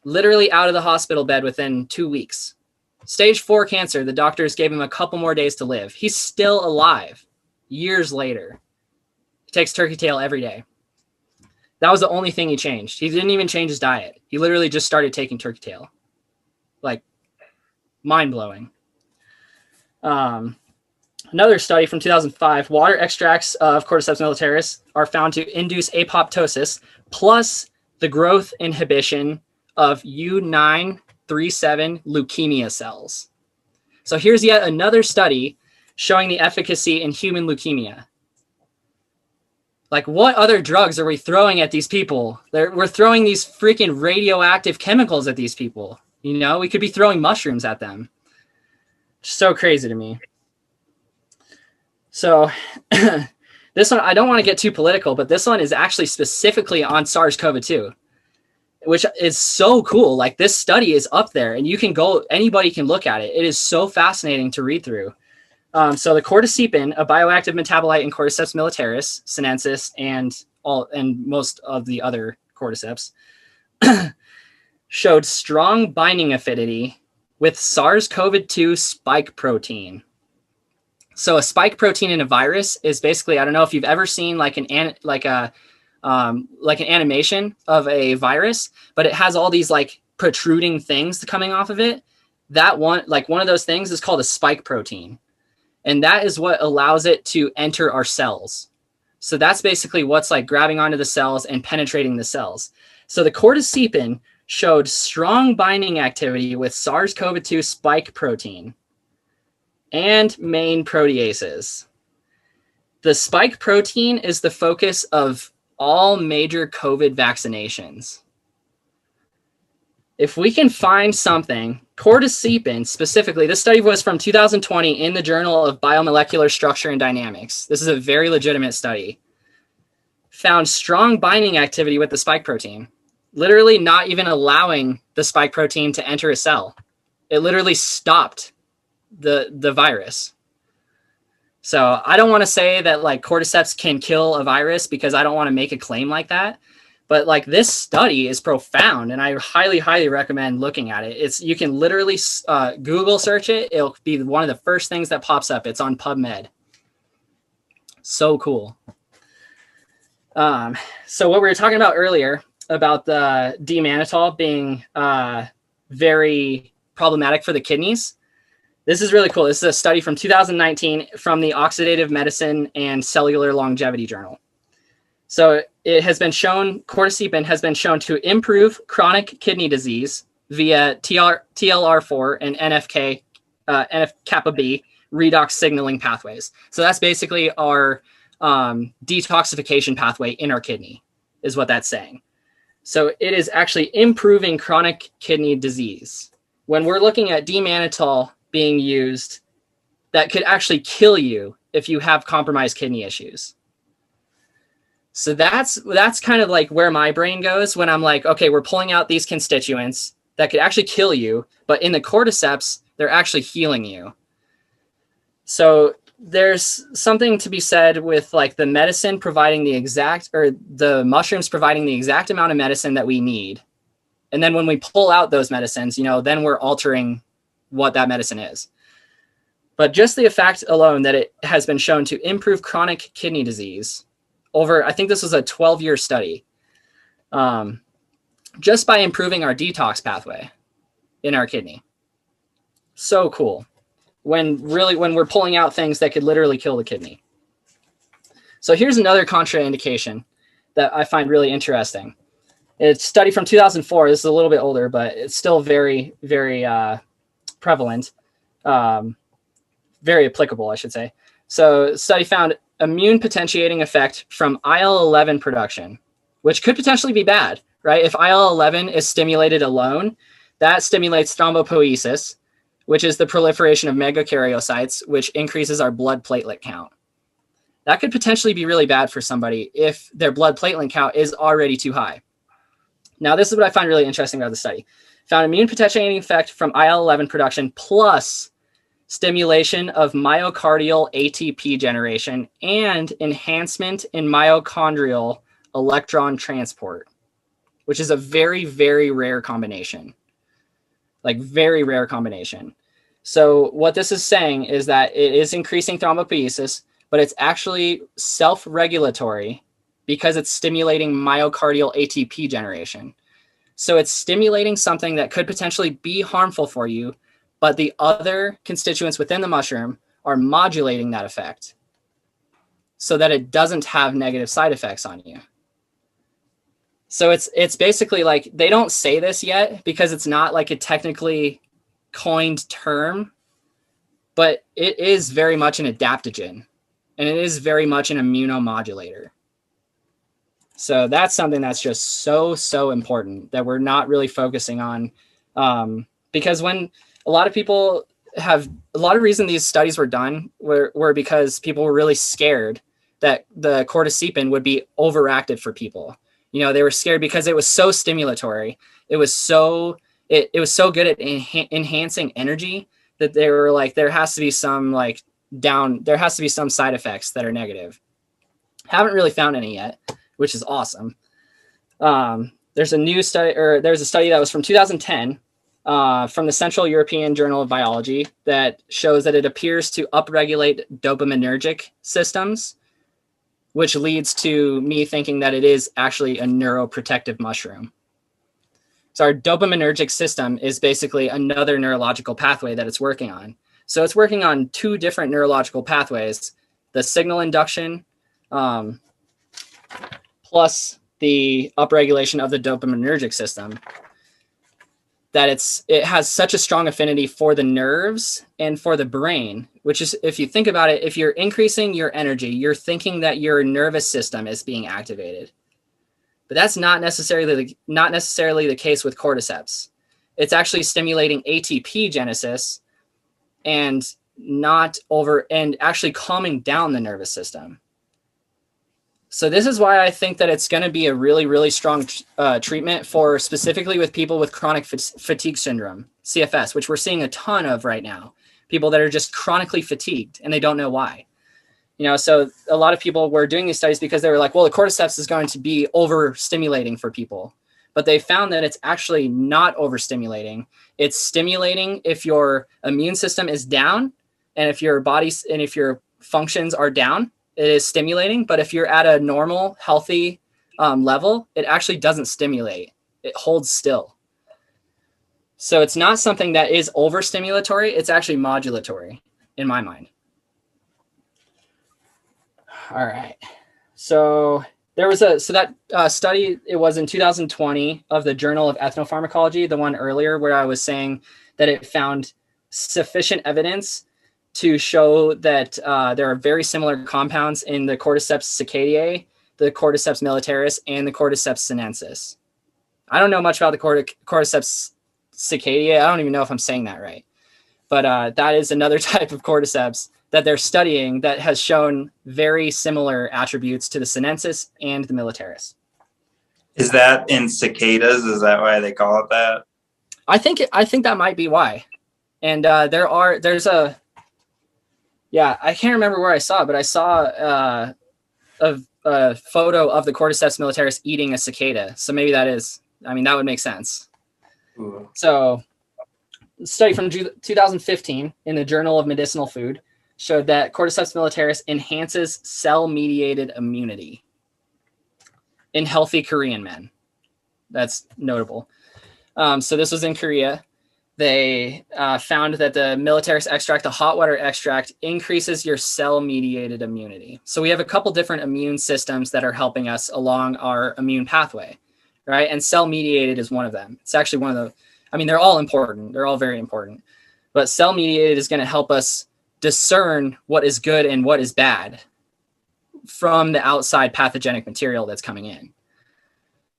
literally out of the hospital bed within 2 weeks. Stage 4 cancer, the doctors gave him a couple more days to live. He's still alive years later. He takes turkey tail every day. That was the only thing he changed. He didn't even change his diet. He literally just started taking turkey tail. Like, mind-blowing. Another study from 2005, water extracts of Cordyceps militaris are found to induce apoptosis plus the growth inhibition of U937 leukemia cells. So here's yet another study showing the efficacy in human leukemia. Like, what other drugs are we throwing at these people? We're throwing these freaking radioactive chemicals at these people. You know, we could be throwing mushrooms at them. So crazy to me. So this one, I don't want to get too political, but this one is actually specifically on SARS-CoV-2, which is so cool. Like, this study is up there and you can go, anybody can look at it. It is so fascinating to read through. So the cordycepin, a bioactive metabolite in Cordyceps militaris, sinensis, and most of the other cordyceps, showed strong binding affinity with SARS-CoV-2 spike protein. So a spike protein in a virus is basically, I don't know if you've ever seen like an animation of a virus, but it has all these like protruding things coming off of it. That one, like one of those things, is called a spike protein. And that is what allows it to enter our cells. So that's basically what's like grabbing onto the cells and penetrating the cells. So the cordycepin showed strong binding activity with SARS-CoV-2 spike protein and main proteases. The spike protein is the focus of all major COVID vaccinations. If we can find something, cordycepin specifically, this study was from 2020 in the Journal of Biomolecular Structure and Dynamics. This is a very legitimate study. Found strong binding activity with the spike protein, literally not even allowing the spike protein to enter a cell. It literally stopped the virus. So I don't want to say that like cordyceps can kill a virus because I don't want to make a claim like that. But like, this study is profound and I highly, highly recommend looking at it. You can literally Google search it. It'll be one of the first things that pops up. It's on PubMed. So cool. So what we were talking about earlier about the D-Mannitol being very problematic for the kidneys. This is really cool. This is a study from 2019 from the Oxidative Medicine and Cellular Longevity Journal. So it has been shown, cordycepin has been shown to improve chronic kidney disease via TLR4 and NF-kappa B redox signaling pathways. So that's basically our detoxification pathway in our kidney, is what that's saying. So it is actually improving chronic kidney disease. When we're looking at D-Mannitol being used, that could actually kill you if you have compromised kidney issues. So that's kind of like where my brain goes when I'm like, okay, we're pulling out these constituents that could actually kill you, but in the cordyceps, they're actually healing you. So there's something to be said with like the medicine providing the exact, or the mushrooms providing the exact amount of medicine that we need. And then when we pull out those medicines, you know, then we're altering what that medicine is. But just the fact alone that it has been shown to improve chronic kidney disease over, I think this was a 12-year study, just by improving our detox pathway in our kidney. So cool. When we're pulling out things that could literally kill the kidney. So here's another contraindication that I find really interesting. It's a study from 2004. This is a little bit older, but it's still very, very prevalent, very applicable, I should say. So the study found immune potentiating effect from IL-11 production, which could potentially be bad, right? If IL-11 is stimulated alone, that stimulates thrombopoiesis, which is the proliferation of megakaryocytes, which increases our blood platelet count. That could potentially be really bad for somebody if their blood platelet count is already too high. Now, this is what I find really interesting about the study. Found immune potentiating effect from IL-11 production plus stimulation of myocardial ATP generation and enhancement in myochondrial electron transport, which is a very, very rare combination. Like, very rare combination. So what this is saying is that it is increasing thrombopoiesis, but it's actually self-regulatory because it's stimulating myocardial ATP generation. So it's stimulating something that could potentially be harmful for you, but the other constituents within the mushroom are modulating that effect so that it doesn't have negative side effects on you. So it's basically like, they don't say this yet because it's not like a technically coined term, but it is very much an adaptogen and it is very much an immunomodulator. So that's something that's just so, so important that we're not really focusing on Because when a lot of reason these studies were done were because people were really scared that the cordycepin would be overactive for people. They were scared because it was so stimulatory. It was so good at enhancing energy that they were like, there has to be some side effects that are negative. Haven't really found any yet, which is awesome. There's a study that was from 2010 from the Central European Journal of Biology that shows that it appears to upregulate dopaminergic systems, which leads to me thinking that it is actually a neuroprotective mushroom. So our dopaminergic system is basically another neurological pathway that it's working on. So it's working on two different neurological pathways, the signal induction plus the upregulation of the dopaminergic system, that it has such a strong affinity for the nerves and for the brain, which is, if you think about it, if you're increasing your energy, you're thinking that your nervous system is being activated. But that's not necessarily the case with cordyceps. It's actually stimulating ATP genesis and actually calming down the nervous system. So this is why I think that it's going to be a really, really strong treatment for specifically with people with chronic fatigue syndrome, CFS, which we're seeing a ton of right now. People that are just chronically fatigued and they don't know why. So a lot of people were doing these studies because they were like, well, the cordyceps is going to be overstimulating for people. But they found that it's actually not overstimulating. It's stimulating if your immune system is down and if your functions are down. It is stimulating, but if you're at a normal, healthy level, it actually doesn't stimulate. It holds still. So it's not something that is overstimulatory. It's actually modulatory in my mind. All right. So there was that study, it was in 2020 of the Journal of Ethnopharmacology, the one earlier where I was saying that it found sufficient evidence to show that there are very similar compounds in the Cordyceps cicadae, the Cordyceps militaris, and the Cordyceps sinensis. I don't know much about the Cordyceps cicadae. I don't even know if I'm saying that right. But that is another type of cordyceps that they're studying that has shown very similar attributes to the sinensis and the militaris. Is that in cicadas? Is that why they call it that? I think that might be why. And I can't remember where I saw it, but I saw a photo of the Cordyceps militaris eating a cicada. So maybe that would make sense. Ooh. So a study from 2015 in the Journal of Medicinal Food showed that Cordyceps militaris enhances cell-mediated immunity in healthy Korean men. That's notable. So this was in Korea. They found that the militaris extract, the hot water extract, increases your cell-mediated immunity. So we have a couple different immune systems that are helping us along our immune pathway, right? And cell-mediated is one of them. It's actually one of they're all important. They're all very important. But cell-mediated is going to help us discern what is good and what is bad from the outside pathogenic material that's coming in.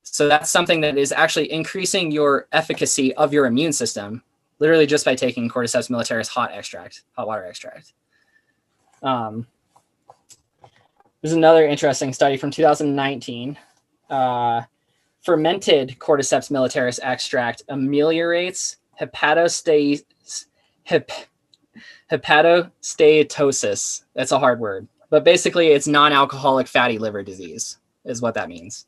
So that's something that is actually increasing your efficacy of your immune system, literally just by taking Cordyceps militaris hot water extract. There's another interesting study from 2019. Fermented Cordyceps militaris extract ameliorates hepatosteatosis. That's a hard word, but basically it's non-alcoholic fatty liver disease is what that means.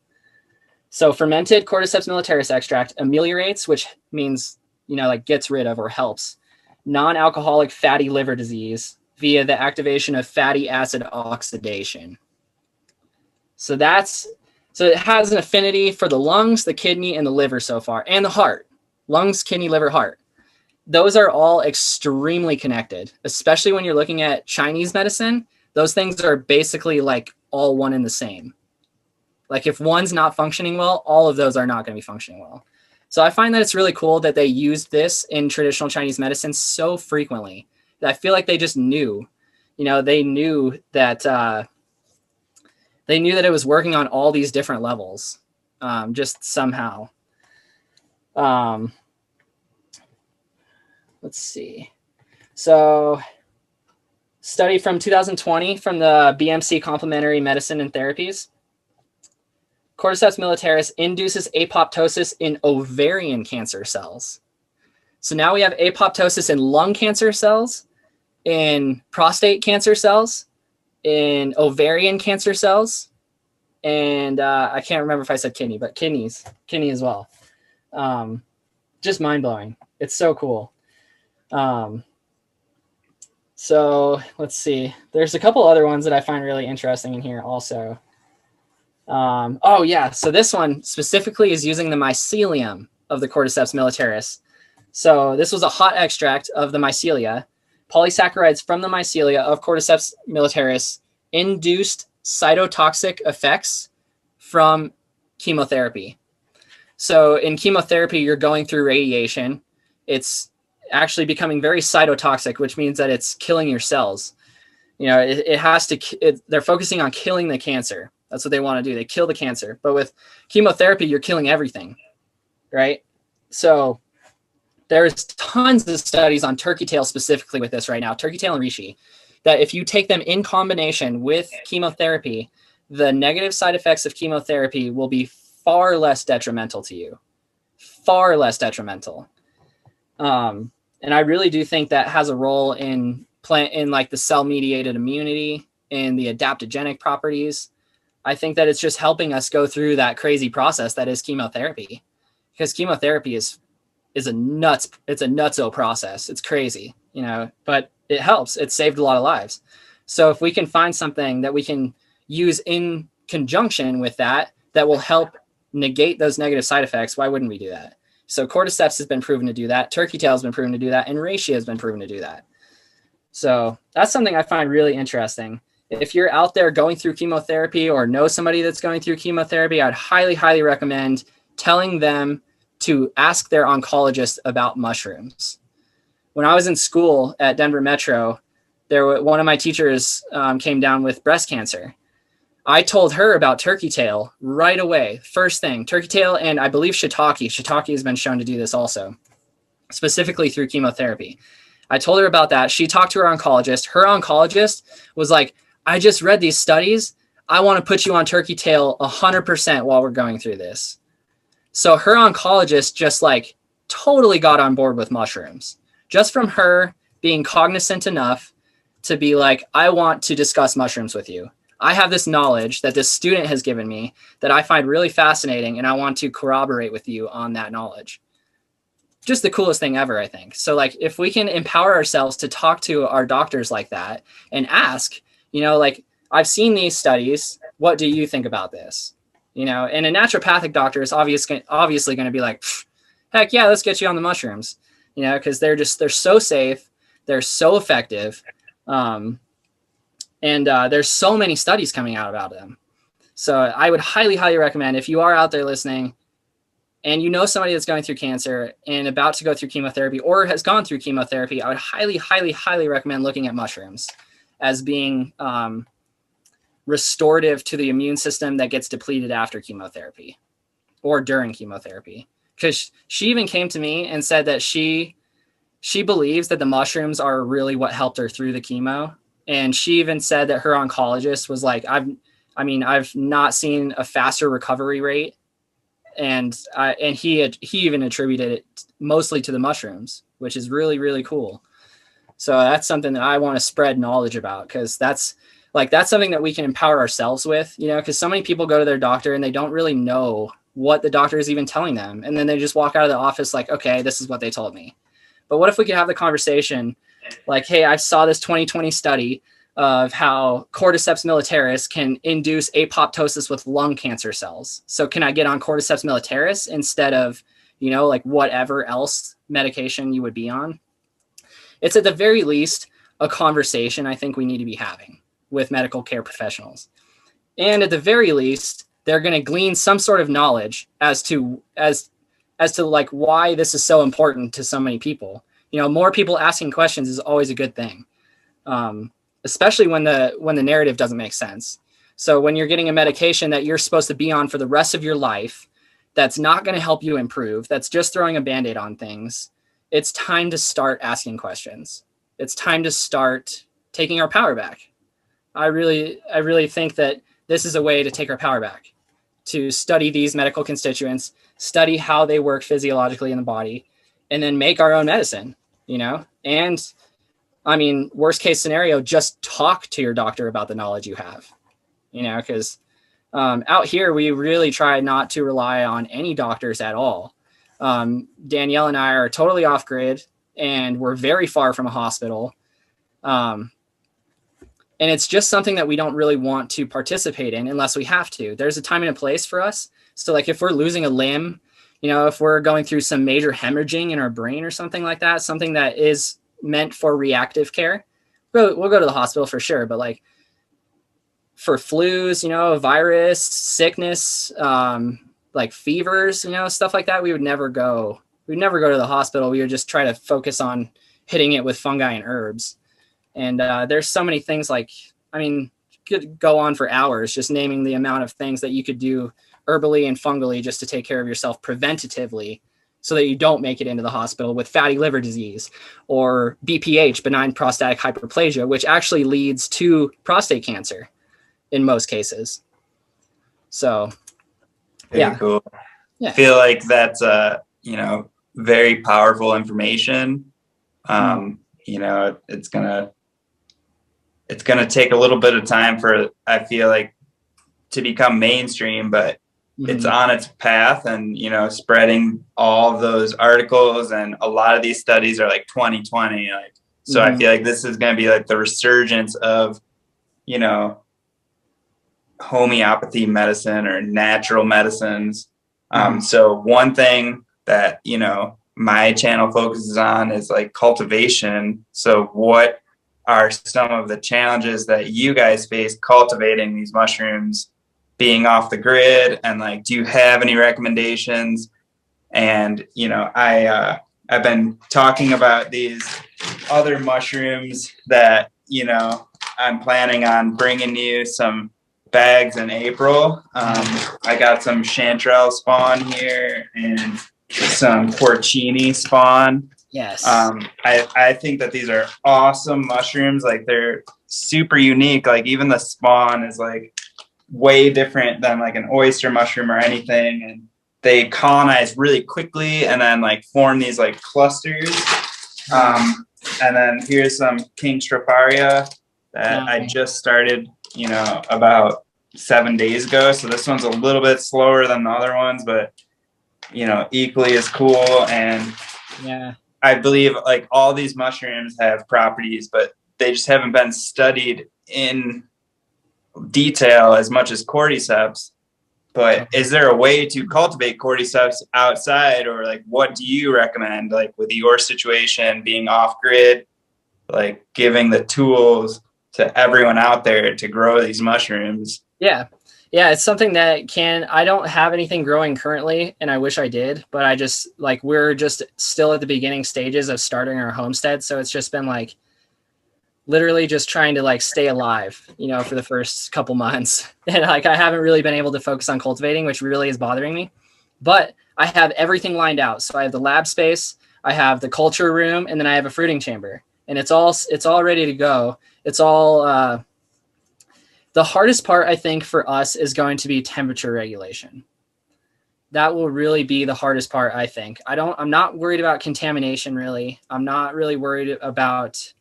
So fermented Cordyceps militaris extract ameliorates, which means, gets rid of or helps non-alcoholic fatty liver disease via the activation of fatty acid oxidation. So it has an affinity for the lungs, the kidney, and the liver so far, and the heart. Lungs, kidney, liver, heart. Those are all extremely connected, especially when you're looking at Chinese medicine. Those things are basically like all one and the same. Like if one's not functioning well, all of those are not going to be functioning well. So I find that it's really cool that they use this in traditional Chinese medicine so frequently that I feel like they just knew, they knew that it was working on all these different levels, just somehow. let's see. So study from 2020 from the BMC Complementary Medicine and Therapies. Cordyceps militaris induces apoptosis in ovarian cancer cells. So now we have apoptosis in lung cancer cells, in prostate cancer cells, in ovarian cancer cells, and I can't remember if I said kidney, but kidney as well. Just mind-blowing. It's so cool. So let's see. There's a couple other ones that I find really interesting in here also. Oh yeah, so this one specifically is using the mycelium of the Cordyceps militaris. So this was a hot extract of the mycelia. Polysaccharides from the mycelia of Cordyceps militaris induced cytotoxic effects from chemotherapy. So in chemotherapy, you're going through radiation. It's actually becoming very cytotoxic, which means that it's killing your cells. You know, they're focusing on killing the cancer. That's what they want to do. They kill the cancer. But with chemotherapy, you're killing everything, right? So there's tons of studies on turkey tail specifically with this right now, turkey tail and reishi, that if you take them in combination with chemotherapy, the negative side effects of chemotherapy will be far less detrimental to you, far less detrimental. And I really do think that has a role in like the cell-mediated immunity and the adaptogenic properties. I think that it's just helping us go through that crazy process that is chemotherapy, because chemotherapy is it's a nutso process. It's crazy, you know, but it helps. It saved a lot of lives. So if we can find something that we can use in conjunction with that will help negate those negative side effects, why wouldn't we do that? So Cordyceps has been proven to do that. Turkey tail has been proven to do that. And reishi has been proven to do that. So that's something I find really interesting. If you're out there going through chemotherapy or know somebody that's going through chemotherapy, I'd highly, highly recommend telling them to ask their oncologist about mushrooms. When I was in school at Denver Metro, one of my teachers came down with breast cancer. I told her about turkey tail right away. First thing, turkey tail, and I believe shiitake. Shiitake has been shown to do this also, specifically through chemotherapy. I told her about that. She talked to her oncologist. Her oncologist was like, I just read these studies. I want to put you on turkey tail 100% while we're going through this. So her oncologist just like totally got on board with mushrooms, just from her being cognizant enough to be like, I want to discuss mushrooms with you. I have this knowledge that this student has given me that I find really fascinating, and I want to corroborate with you on that knowledge. Just the coolest thing ever, I think. So like, if we can empower ourselves to talk to our doctors like that and ask, you know, like, I've seen these studies. What do you think about this? You know, and a naturopathic doctor is obviously going to be like, heck yeah, let's get you on the mushrooms, you know, because they're so safe. They're so effective. And there's so many studies coming out about them. So I would highly, highly recommend, if you are out there listening and you know somebody that's going through cancer and about to go through chemotherapy or has gone through chemotherapy, I would highly, highly, highly recommend looking at mushrooms as being restorative to the immune system that gets depleted after chemotherapy or during chemotherapy. Because she even came to me and said that she believes that the mushrooms are really what helped her through the chemo. And she even said that her oncologist was like, I've not seen a faster recovery rate. And he even attributed it mostly to the mushrooms, which is really, really cool. So that's something that I want to spread knowledge about, because that's something that we can empower ourselves with, you know, because so many people go to their doctor and they don't really know what the doctor is even telling them. And then they just walk out of the office like, okay, this is what they told me. But what if we could have the conversation like, hey, I saw this 2020 study of how Cordyceps militaris can induce apoptosis with lung cancer cells. So can I get on Cordyceps militaris instead of, you know, like whatever else medication you would be on? It's at the very least a conversation I think we need to be having with medical care professionals. And at the very least, they're going to glean some sort of knowledge as to like why this is so important to so many people. You know, more people asking questions is always a good thing, especially when the narrative doesn't make sense. So when you're getting a medication that you're supposed to be on for the rest of your life, that's not going to help you improve, that's just throwing a Band-Aid on things, it's time to start asking questions. It's time to start taking our power back. I really think that this is a way to take our power back, to study these medical constituents, study how they work physiologically in the body, and then make our own medicine, you know? And I mean, worst case scenario, just talk to your doctor about the knowledge you have, you know, because out here, we really try not to rely on any doctors at all. Danielle and I are totally off grid, and we're very far from a hospital. And it's just something that we don't really want to participate in unless we have to. There's a time and a place for us. So like if we're losing a limb, you know, if we're going through some major hemorrhaging in our brain or something like that, something that is meant for reactive care, we'll go to the hospital for sure. But like for flus, you know, virus, sickness, like fevers, you know, stuff like that, we would never go to the hospital. We would just try to focus on hitting it with fungi and herbs. And there's so many things, like, I mean, could go on for hours just naming the amount of things that you could do herbally and fungally just to take care of yourself preventatively so that you don't make it into the hospital with fatty liver disease or BPH, benign prostatic hyperplasia, which actually leads to prostate cancer in most cases. So, Very cool. Yeah. I feel like that's, you know, very powerful information. You know, it's gonna take a little bit of time for, I feel like, to become mainstream, but it's on its path, and, you know, spreading all of those articles, and a lot of these studies are like 2020, like, so I feel like this is going to be like the resurgence of, you know, homeopathy medicine or natural medicines. So one thing that, you know, my channel focuses on is like cultivation. So what are some of the challenges that you guys face cultivating these mushrooms, being off the grid? And like, do you have any recommendations? And, you know, I've been talking about these other mushrooms that, you know, I'm planning on bringing you some bags in April. I got some chanterelle spawn here and some porcini spawn. Yes. I think that these are awesome mushrooms. Like, they're super unique. Like, even the spawn is like way different than like an oyster mushroom or anything, and they colonize really quickly and then like form these like clusters. And then here's some King Straparia that I just started, you know, about 7 days ago. So this one's a little bit slower than the other ones, but, you know, equally as cool. And yeah, I believe like all these mushrooms have properties, but they just haven't been studied in detail as much as Cordyceps. But is there a way to cultivate Cordyceps outside, or like, what do you recommend, like with your situation being off grid, like giving the tools to everyone out there to grow these mushrooms? Yeah, it's something that I don't have anything growing currently, and I wish I did, but I just, like, we're just still at the beginning stages of starting our homestead. So it's just been like literally just trying to like stay alive, you know, for the first couple months. And like, I haven't really been able to focus on cultivating, which really is bothering me, but I have everything lined out. So I have the lab space, I have the culture room, and then I have a fruiting chamber, and it's all ready to go. It's all, the hardest part, I think, for us is going to be temperature regulation. That will really be the hardest part, I think. I'm not worried about contamination, really. I'm not really worried about,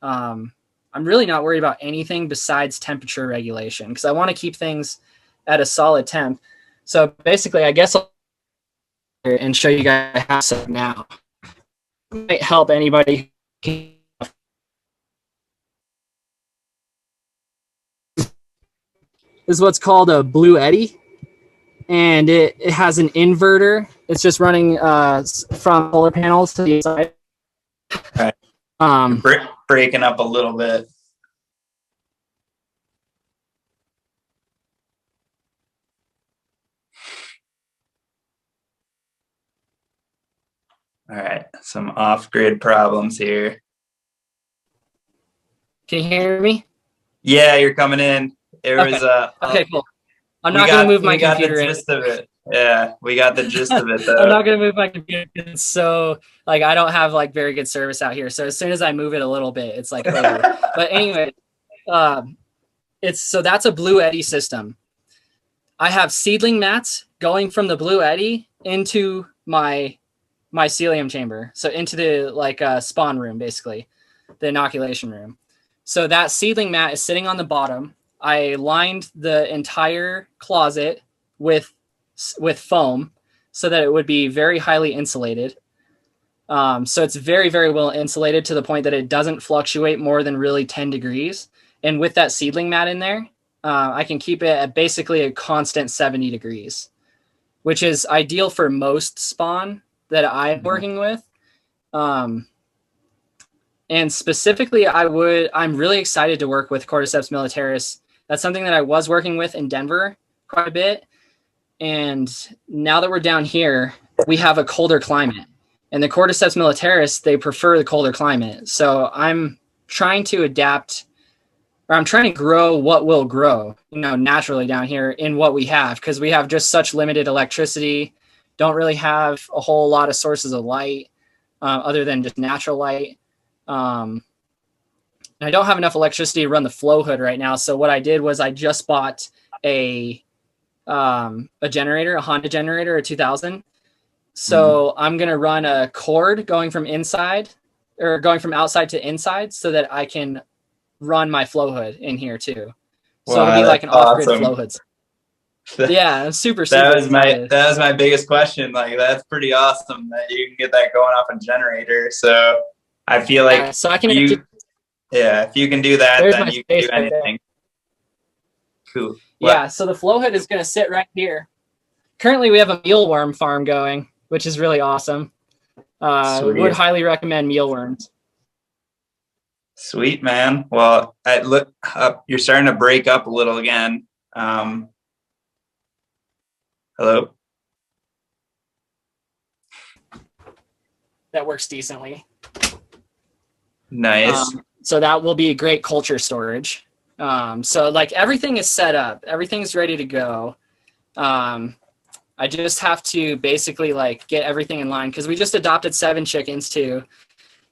I'm really not worried about anything besides temperature regulation, because I want to keep things at a solid temp. So basically, I guess I'll and show you guys how to now. It might help anybody. This is what's called a Blue Eddy, and it has an inverter. It's just running from solar panels to the side. Breaking up a little bit. All right, some off-grid problems here. Can you hear me? Yeah, you're coming in. There was okay, cool. I'm not going to move my computer the in. gist of it. Yeah, we got the gist of it though. I'm not gonna move my computer. It's so like I don't have like very good service out here. So as soon as I move it a little bit, it's like over. But anyway, that's a Blue Eddy system. I have seedling mats going from the Blue Eddy into my mycelium chamber. So into the like spawn room, basically, the inoculation room. So that seedling mat is sitting on the bottom. I lined the entire closet with foam so that it would be very highly insulated. So it's very, very well insulated to the point that it doesn't fluctuate more than really 10 degrees. And with that seedling mat in there, I can keep it at basically a constant 70 degrees, which is ideal for most spawn that I'm working with. And specifically, I'm really excited to work with Cordyceps militaris. That's something that I was working with in Denver quite a bit. And now that we're down here, we have a colder climate. And the Cordyceps militaris, they prefer the colder climate. So I'm trying to adapt, or I'm trying to grow what will grow, naturally down here in what we have, because we have just such limited electricity, don't really have a whole lot of sources of light other than just natural light. And I don't have enough electricity to run the flow hood right now. So what I did was I just bought a generator, a Honda generator, a 2000. So I'm going to run a cord going from outside to inside so that I can run my flow hood in here too. So it'll be like an off-grid flow hood. Yeah, I'm super that was excited. That was my biggest question. Like, that's pretty awesome that you can get that going off a generator. So I feel like so I can if you can do that, then you can do anything. Cool. Yeah, so the flow hood is going to sit right here. Currently, we have a mealworm farm going, which is really awesome. Would highly recommend mealworms. Sweet, man. Well, look up. You're starting to break up a little again. Hello? That works decently. Nice. So that will be a great culture storage. So like everything is set up. Everything's ready to go. I just have to basically like get everything in line because we just adopted 7 chickens too.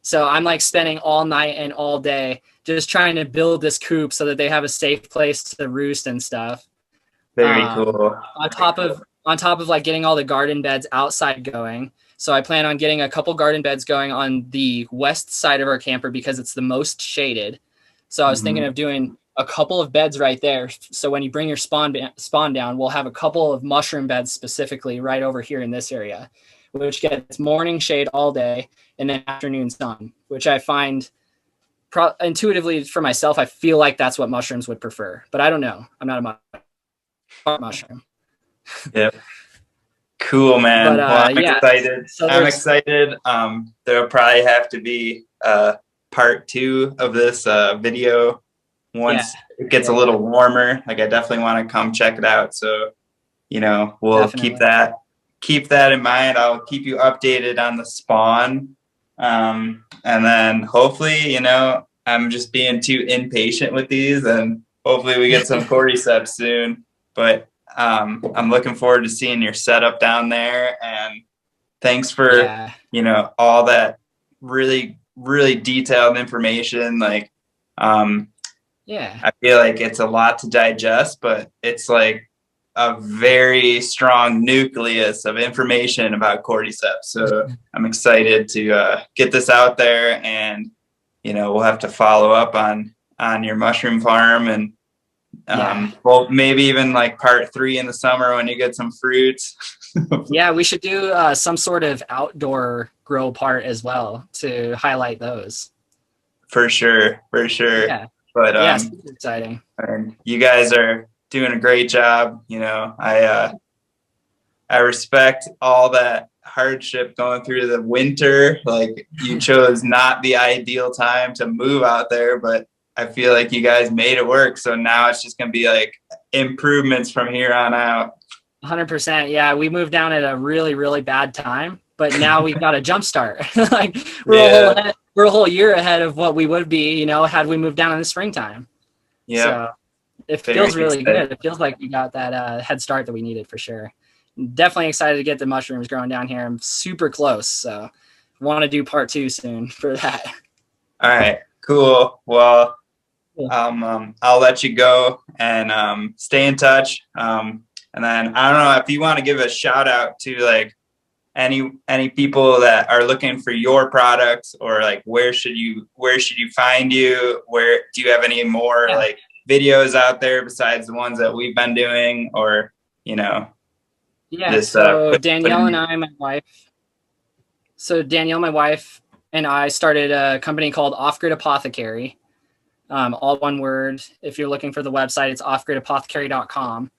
So I'm like spending all night and all day just trying to build this coop so that they have a safe place to roost and stuff. Very cool. On top of like getting all the garden beds outside going. So I plan on getting a couple garden beds going on the west side of our camper because it's the most shaded. So I was thinking of doing a couple of beds right there. So when you bring your spawn down, we'll have a couple of mushroom beds specifically right over here in this area, which gets morning shade all day and then afternoon sun, which I find intuitively for myself, I feel like that's what mushrooms would prefer, but I don't know. I'm not a mushroom. Yep. Cool, man. But, well, I'm excited. So I'm excited. There'll probably have to be part 2 of this video once it gets a little warmer. Like I definitely want to come check it out. So, we'll definitely keep that in mind. I'll keep you updated on the spawn. And then hopefully, I'm just being too impatient with these and hopefully we get some Cordyceps soon. But I'm looking forward to seeing your setup down there, and thanks for all that really, really detailed information. Like I feel like it's a lot to digest, but it's like a very strong nucleus of information about Cordyceps. So I'm excited to get this out there, and we'll have to follow up on your mushroom farm, and well, maybe even like part 3 in the summer when you get some fruits. Yeah, we should do some sort of outdoor grow part as well to highlight those. For sure. Yeah. But super exciting. And you guys are doing a great job. I respect all that hardship going through the winter. Like you chose not the ideal time to move out there, but I feel like you guys made it work. So now it's just going to be like improvements from here on out. 100%. Yeah. We moved down at a really, really bad time, but now we've got a jump start. Like we're a whole year ahead of what we would be, had we moved down in the springtime. Yeah. So it feels really good. It feels like we got that head start that we needed for sure. definitely excited to get the mushrooms growing down here. I'm super close, so want to do part 2 soon for that. All right, cool. Well, Yeah. I'll let you go and stay in touch. And then I don't know if you want to give a shout out to like any people that are looking for your products, or like where should you find you? Where do you have any more like videos out there besides the ones that we've been doing, or Yeah. just So Danielle and I, my wife. So Danielle, my wife, and I started a company called Off Grid Apothecary. All one word. If you're looking for the website, it's offgridapothecary.com.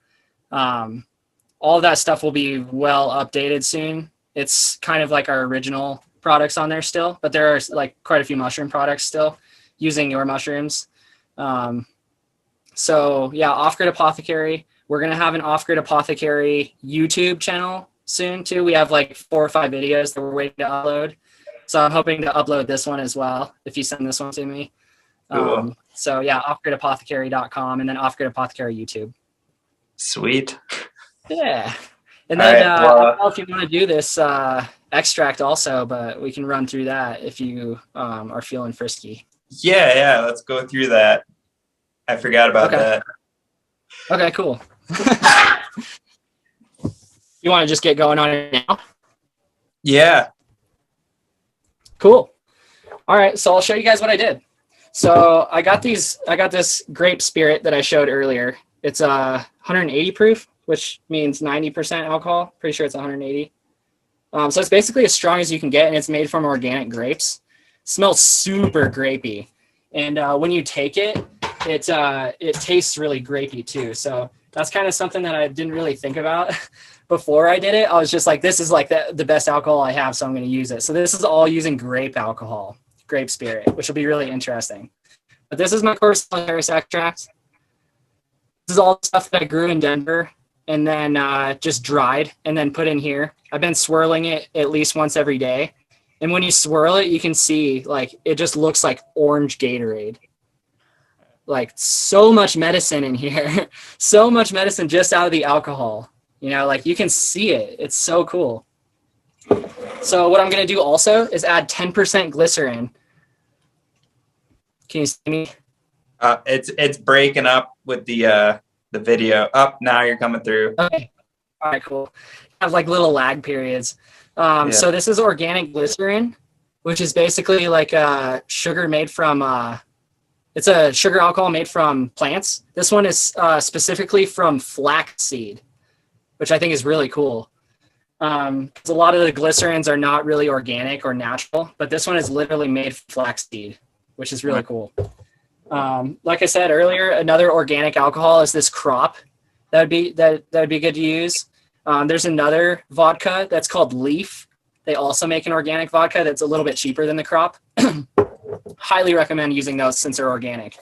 All of that stuff will be well updated soon. It's kind of like our original products on there still, but there are like quite a few mushroom products still using your mushrooms. So yeah, Off Grid Apothecary. We're going to have an Off Grid Apothecary YouTube channel soon too. We have like 4 or 5 videos that we're waiting to upload. So I'm hoping to upload this one as well if you send this one to me. Cool. So yeah, offgridapothecary.com and then Off Grid Apothecary YouTube. Sweet. Yeah. And then right, well, I don't know if you want to do this extract also, but we can run through that if you are feeling frisky. Yeah, let's go through that. I forgot about that. Okay, cool. You want to just get going on it now? Yeah. Cool. All right, so I'll show you guys what I did. So I got this grape spirit that I showed earlier. It's 180 proof, which means 90% alcohol. Pretty sure it's 180. So it's basically as strong as you can get, and it's made from organic grapes. It smells super grapey, and when you take it, it tastes really grapey too. So that's kind of something that I didn't really think about before I did it. I was just like, this is like the best alcohol I have, so I'm going to use it. So this is all using grape alcohol, grape spirit, which will be really interesting. But this is my Cordyceps extract. This is all the stuff that I grew in Denver and then just dried and then put in here. I've been swirling it at least once every day. And when you swirl it, you can see like it just looks like orange Gatorade. Like so much medicine in here. So much medicine just out of the alcohol. You know, like you can see it. It's so cool. So what I'm going to do also is add 10% glycerin. Can you see me? It's breaking up with the video. Up now you're coming through. Okay. All right, cool. I have like little lag periods. So this is organic glycerin, which is basically like a sugar made from it's a sugar alcohol made from plants. This one is specifically from flaxseed, which I think is really cool. 'Cause a lot of the glycerins are not really organic or natural, but this one is literally made from flaxseed, which is really cool. Like I said earlier, another organic alcohol is this crop. That'd be good to use. There's another vodka that's called Leaf. They also make an organic vodka that's a little bit cheaper than the crop. Highly recommend using those since they're organic.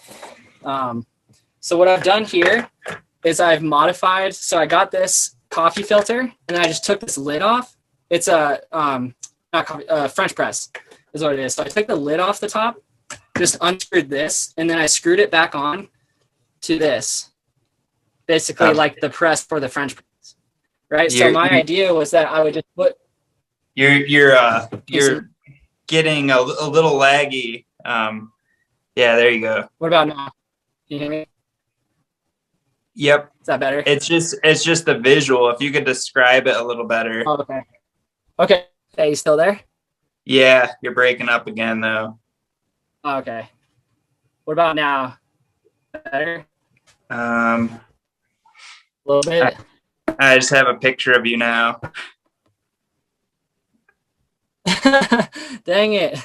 So what I've done here is I've modified. So I got this coffee filter and then I just took this lid off. It's a French press is what it is. So I took the lid off the top, just unscrewed this, and then I screwed it back on to this. Basically like the press for the French press. Right? So my idea was that I would just put You're getting a little laggy. Yeah, there you go. What about now? Can you hear me? Yep. Is that better? It's just the visual. If you could describe it a little better. Oh, okay. Okay. Hey, you still there? Yeah, you're breaking up again though. Oh, okay. What about now? Better? A little bit. I just have a picture of you now. Dang it.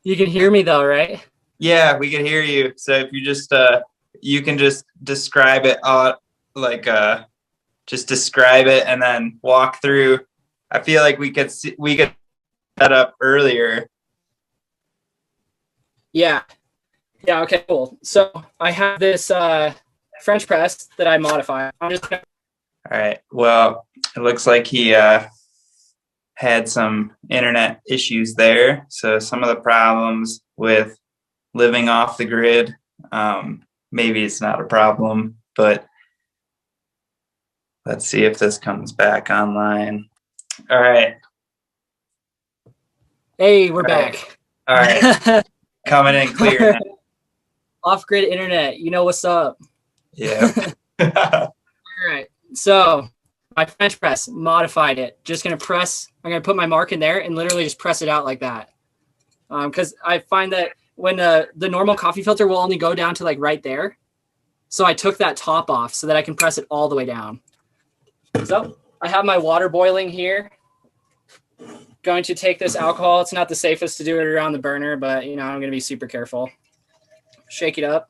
You can hear me though, right? Yeah, we can hear you. So if you just you can just describe it just describe it and then walk through. I feel like we could set up earlier. Yeah. Okay, cool. So I have this French press that I modified. I'm just gonna... All right. Well, it looks like he had some internet issues there. So some of the problems with living off the grid, maybe it's not a problem, but Let's see if this comes back online. All right. Hey, we're back. All right. Coming in clear now. Off Grid Internet, you know what's up. Yeah. All right. So my French press, modified it. Just going to press. I'm going to put my mark in there and literally just press it out like that. Because I find that when the normal coffee filter will only go down to like right there. So I took that top off so that I can press it all the way down. So I have my water boiling here. Going to take this alcohol. It's not the safest to do it around the burner, but you know, I'm going to be super careful. Shake it up.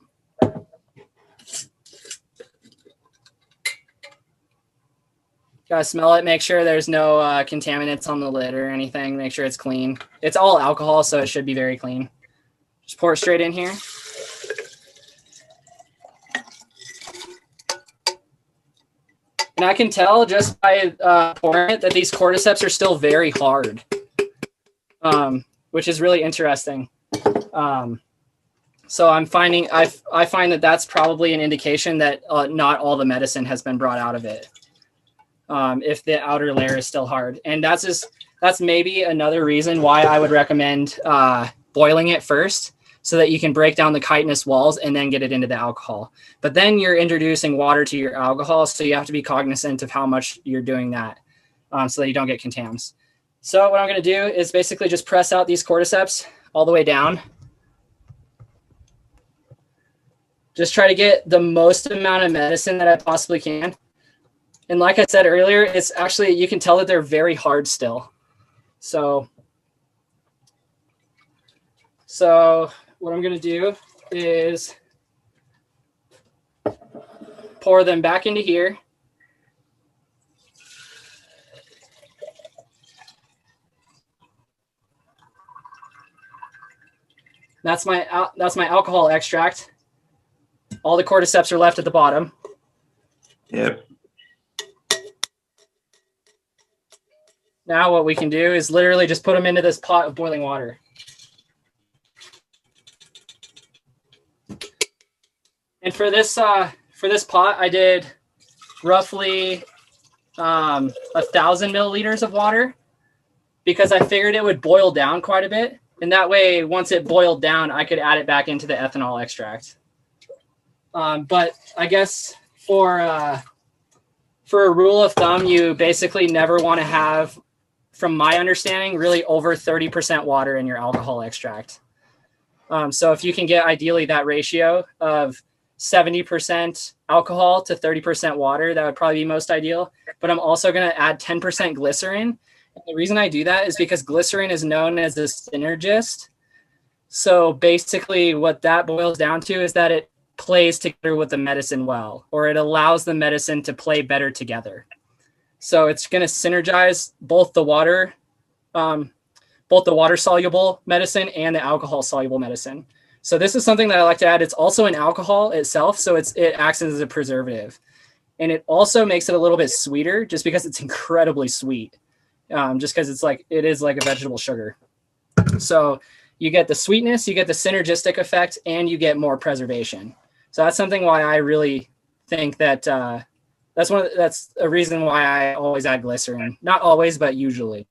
Gotta smell it. Make sure there's no contaminants on the lid or anything. Make sure it's clean. It's all alcohol, so it should be very clean. Just pour it straight in here. And I can tell just by pouring it that these cordyceps are still very hard, which is really interesting. So I'm finding I find that that's probably an indication that not all the medicine has been brought out of it. If the outer layer is still hard, and that's maybe another reason why I would recommend boiling it first, so that you can break down the chitinous walls and then get it into the alcohol. But then you're introducing water to your alcohol, so you have to be cognizant of how much you're doing that, so that you don't get contaminants. So what I'm going to do is basically just press out these cordyceps all the way down. Just try to get the most amount of medicine that I possibly can. And like I said earlier, it's actually, you can tell that they're very hard still. So what I'm going to do is pour them back into here. That's my alcohol extract. All the cordyceps are left at the bottom. Yep. Now what we can do is literally just put them into this pot of boiling water. And for this pot, I did roughly 1,000 milliliters of water, because I figured it would boil down quite a bit. And that way, once it boiled down, I could add it back into the ethanol extract. But I guess for a rule of thumb, you basically never want to have, from my understanding, really over 30% water in your alcohol extract. So if you can get ideally that ratio of 70% alcohol to 30% water, that would probably be most ideal. But I'm also going to add 10% glycerin. And the reason I do that is because glycerin is known as a synergist. So basically what that boils down to is that it plays together with the medicine well, or it allows the medicine to play better together. So it's going to synergize both the water soluble medicine and the alcohol soluble medicine. So this is something that I like to add. It's also an alcohol itself, so it acts as a preservative, and it also makes it a little bit sweeter, just because it's incredibly sweet. Just because it is like a vegetable sugar. So you get the sweetness, you get the synergistic effect, and you get more preservation. So that's something why I really think that that's a reason why I always add glycerin. Not always, but usually.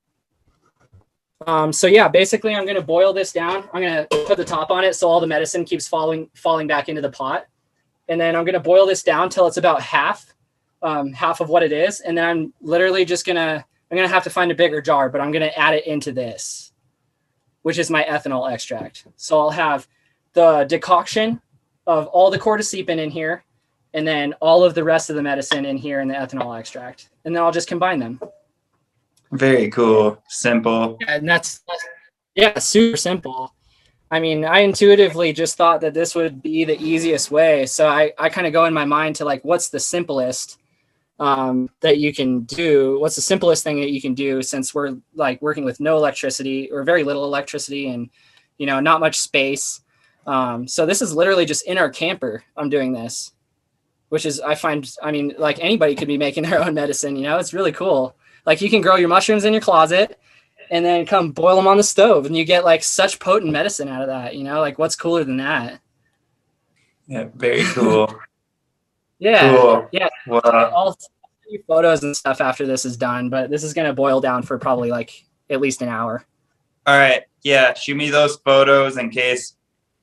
So yeah, basically I'm going to boil this down. I'm going to put the top on it so all the medicine keeps falling back into the pot. And then I'm going to boil this down till it's about half of what it is. And then I'm literally just I'm going to have to find a bigger jar, but I'm going to add it into this, which is my ethanol extract. So I'll have the decoction of all the cordycepin in here, and then all of the rest of the medicine in here in the ethanol extract. And then I'll just combine them. Very cool. Simple. Yeah, and that's super simple. I mean, I intuitively just thought that this would be the easiest way. So I kind of go in my mind to like, what's the simplest that you can do? What's the simplest thing that you can do, since we're like working with no electricity or very little electricity and, you know, not much space. So this is literally just in our camper. I'm doing this, which is, I mean, like anybody could be making their own medicine, you know, it's really cool. Like you can grow your mushrooms in your closet and then come boil them on the stove, and you get like such potent medicine out of that, you know, like what's cooler than that? Yeah. Very cool. Yeah. Cool. Yeah. Well, I'll send few photos and stuff after this is done, but this is going to boil down for probably like at least an hour. All right. Yeah. Shoot me those photos in case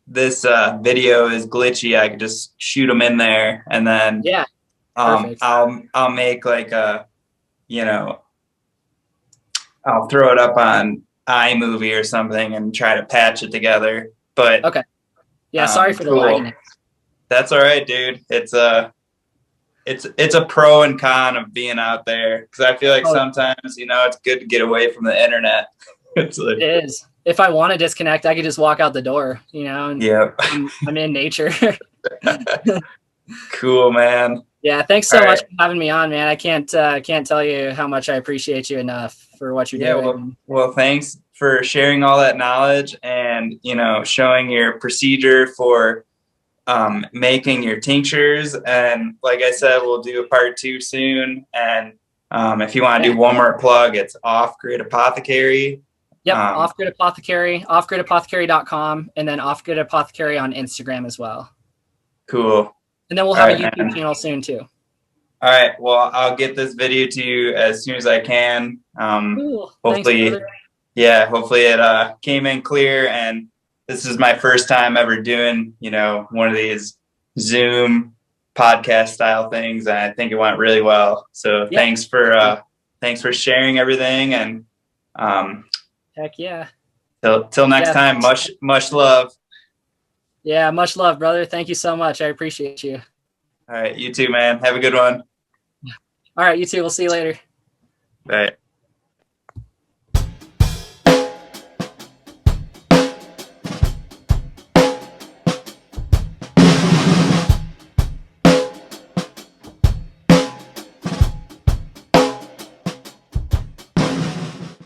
this video is glitchy. I could just shoot them in there, and then Yeah. Perfect. I'll make like a, I'll throw it up on iMovie or something and try to patch it together. But Okay. Yeah. Sorry for the cool. lagging. That's all right, dude. It's a pro and con of being out there, because I feel like sometimes, it's good to get away from the internet. It's like, it is. If I want to disconnect, I could just walk out the door, and yeah. I'm in nature. Cool, man. Yeah. Thanks so All much right. for having me on, man. I can't tell you how much I appreciate you enough for what you're doing. Well, thanks for sharing all that knowledge and, showing your procedure for making your tinctures. And like I said, we'll do a part 2 soon. And if you want to do one more plug, it's Off Grid Apothecary. Yep. Off Grid Apothecary, offgridapothecary.com, and then Off Grid Apothecary on Instagram as well. Cool. And then we'll have a YouTube channel soon too. All right. Well, I'll get this video to you as soon as I can. Cool. Hopefully, Thanks, hopefully it came in clear. And this is my first time ever doing, one of these Zoom podcast style things. And I think it went really well. So thanks for sharing everything. And heck yeah. Till next time, much love. Yeah, much love, brother. Thank you so much. I appreciate you. All right, you too, man. Have a good one. All right, you too. We'll see you later. Bye.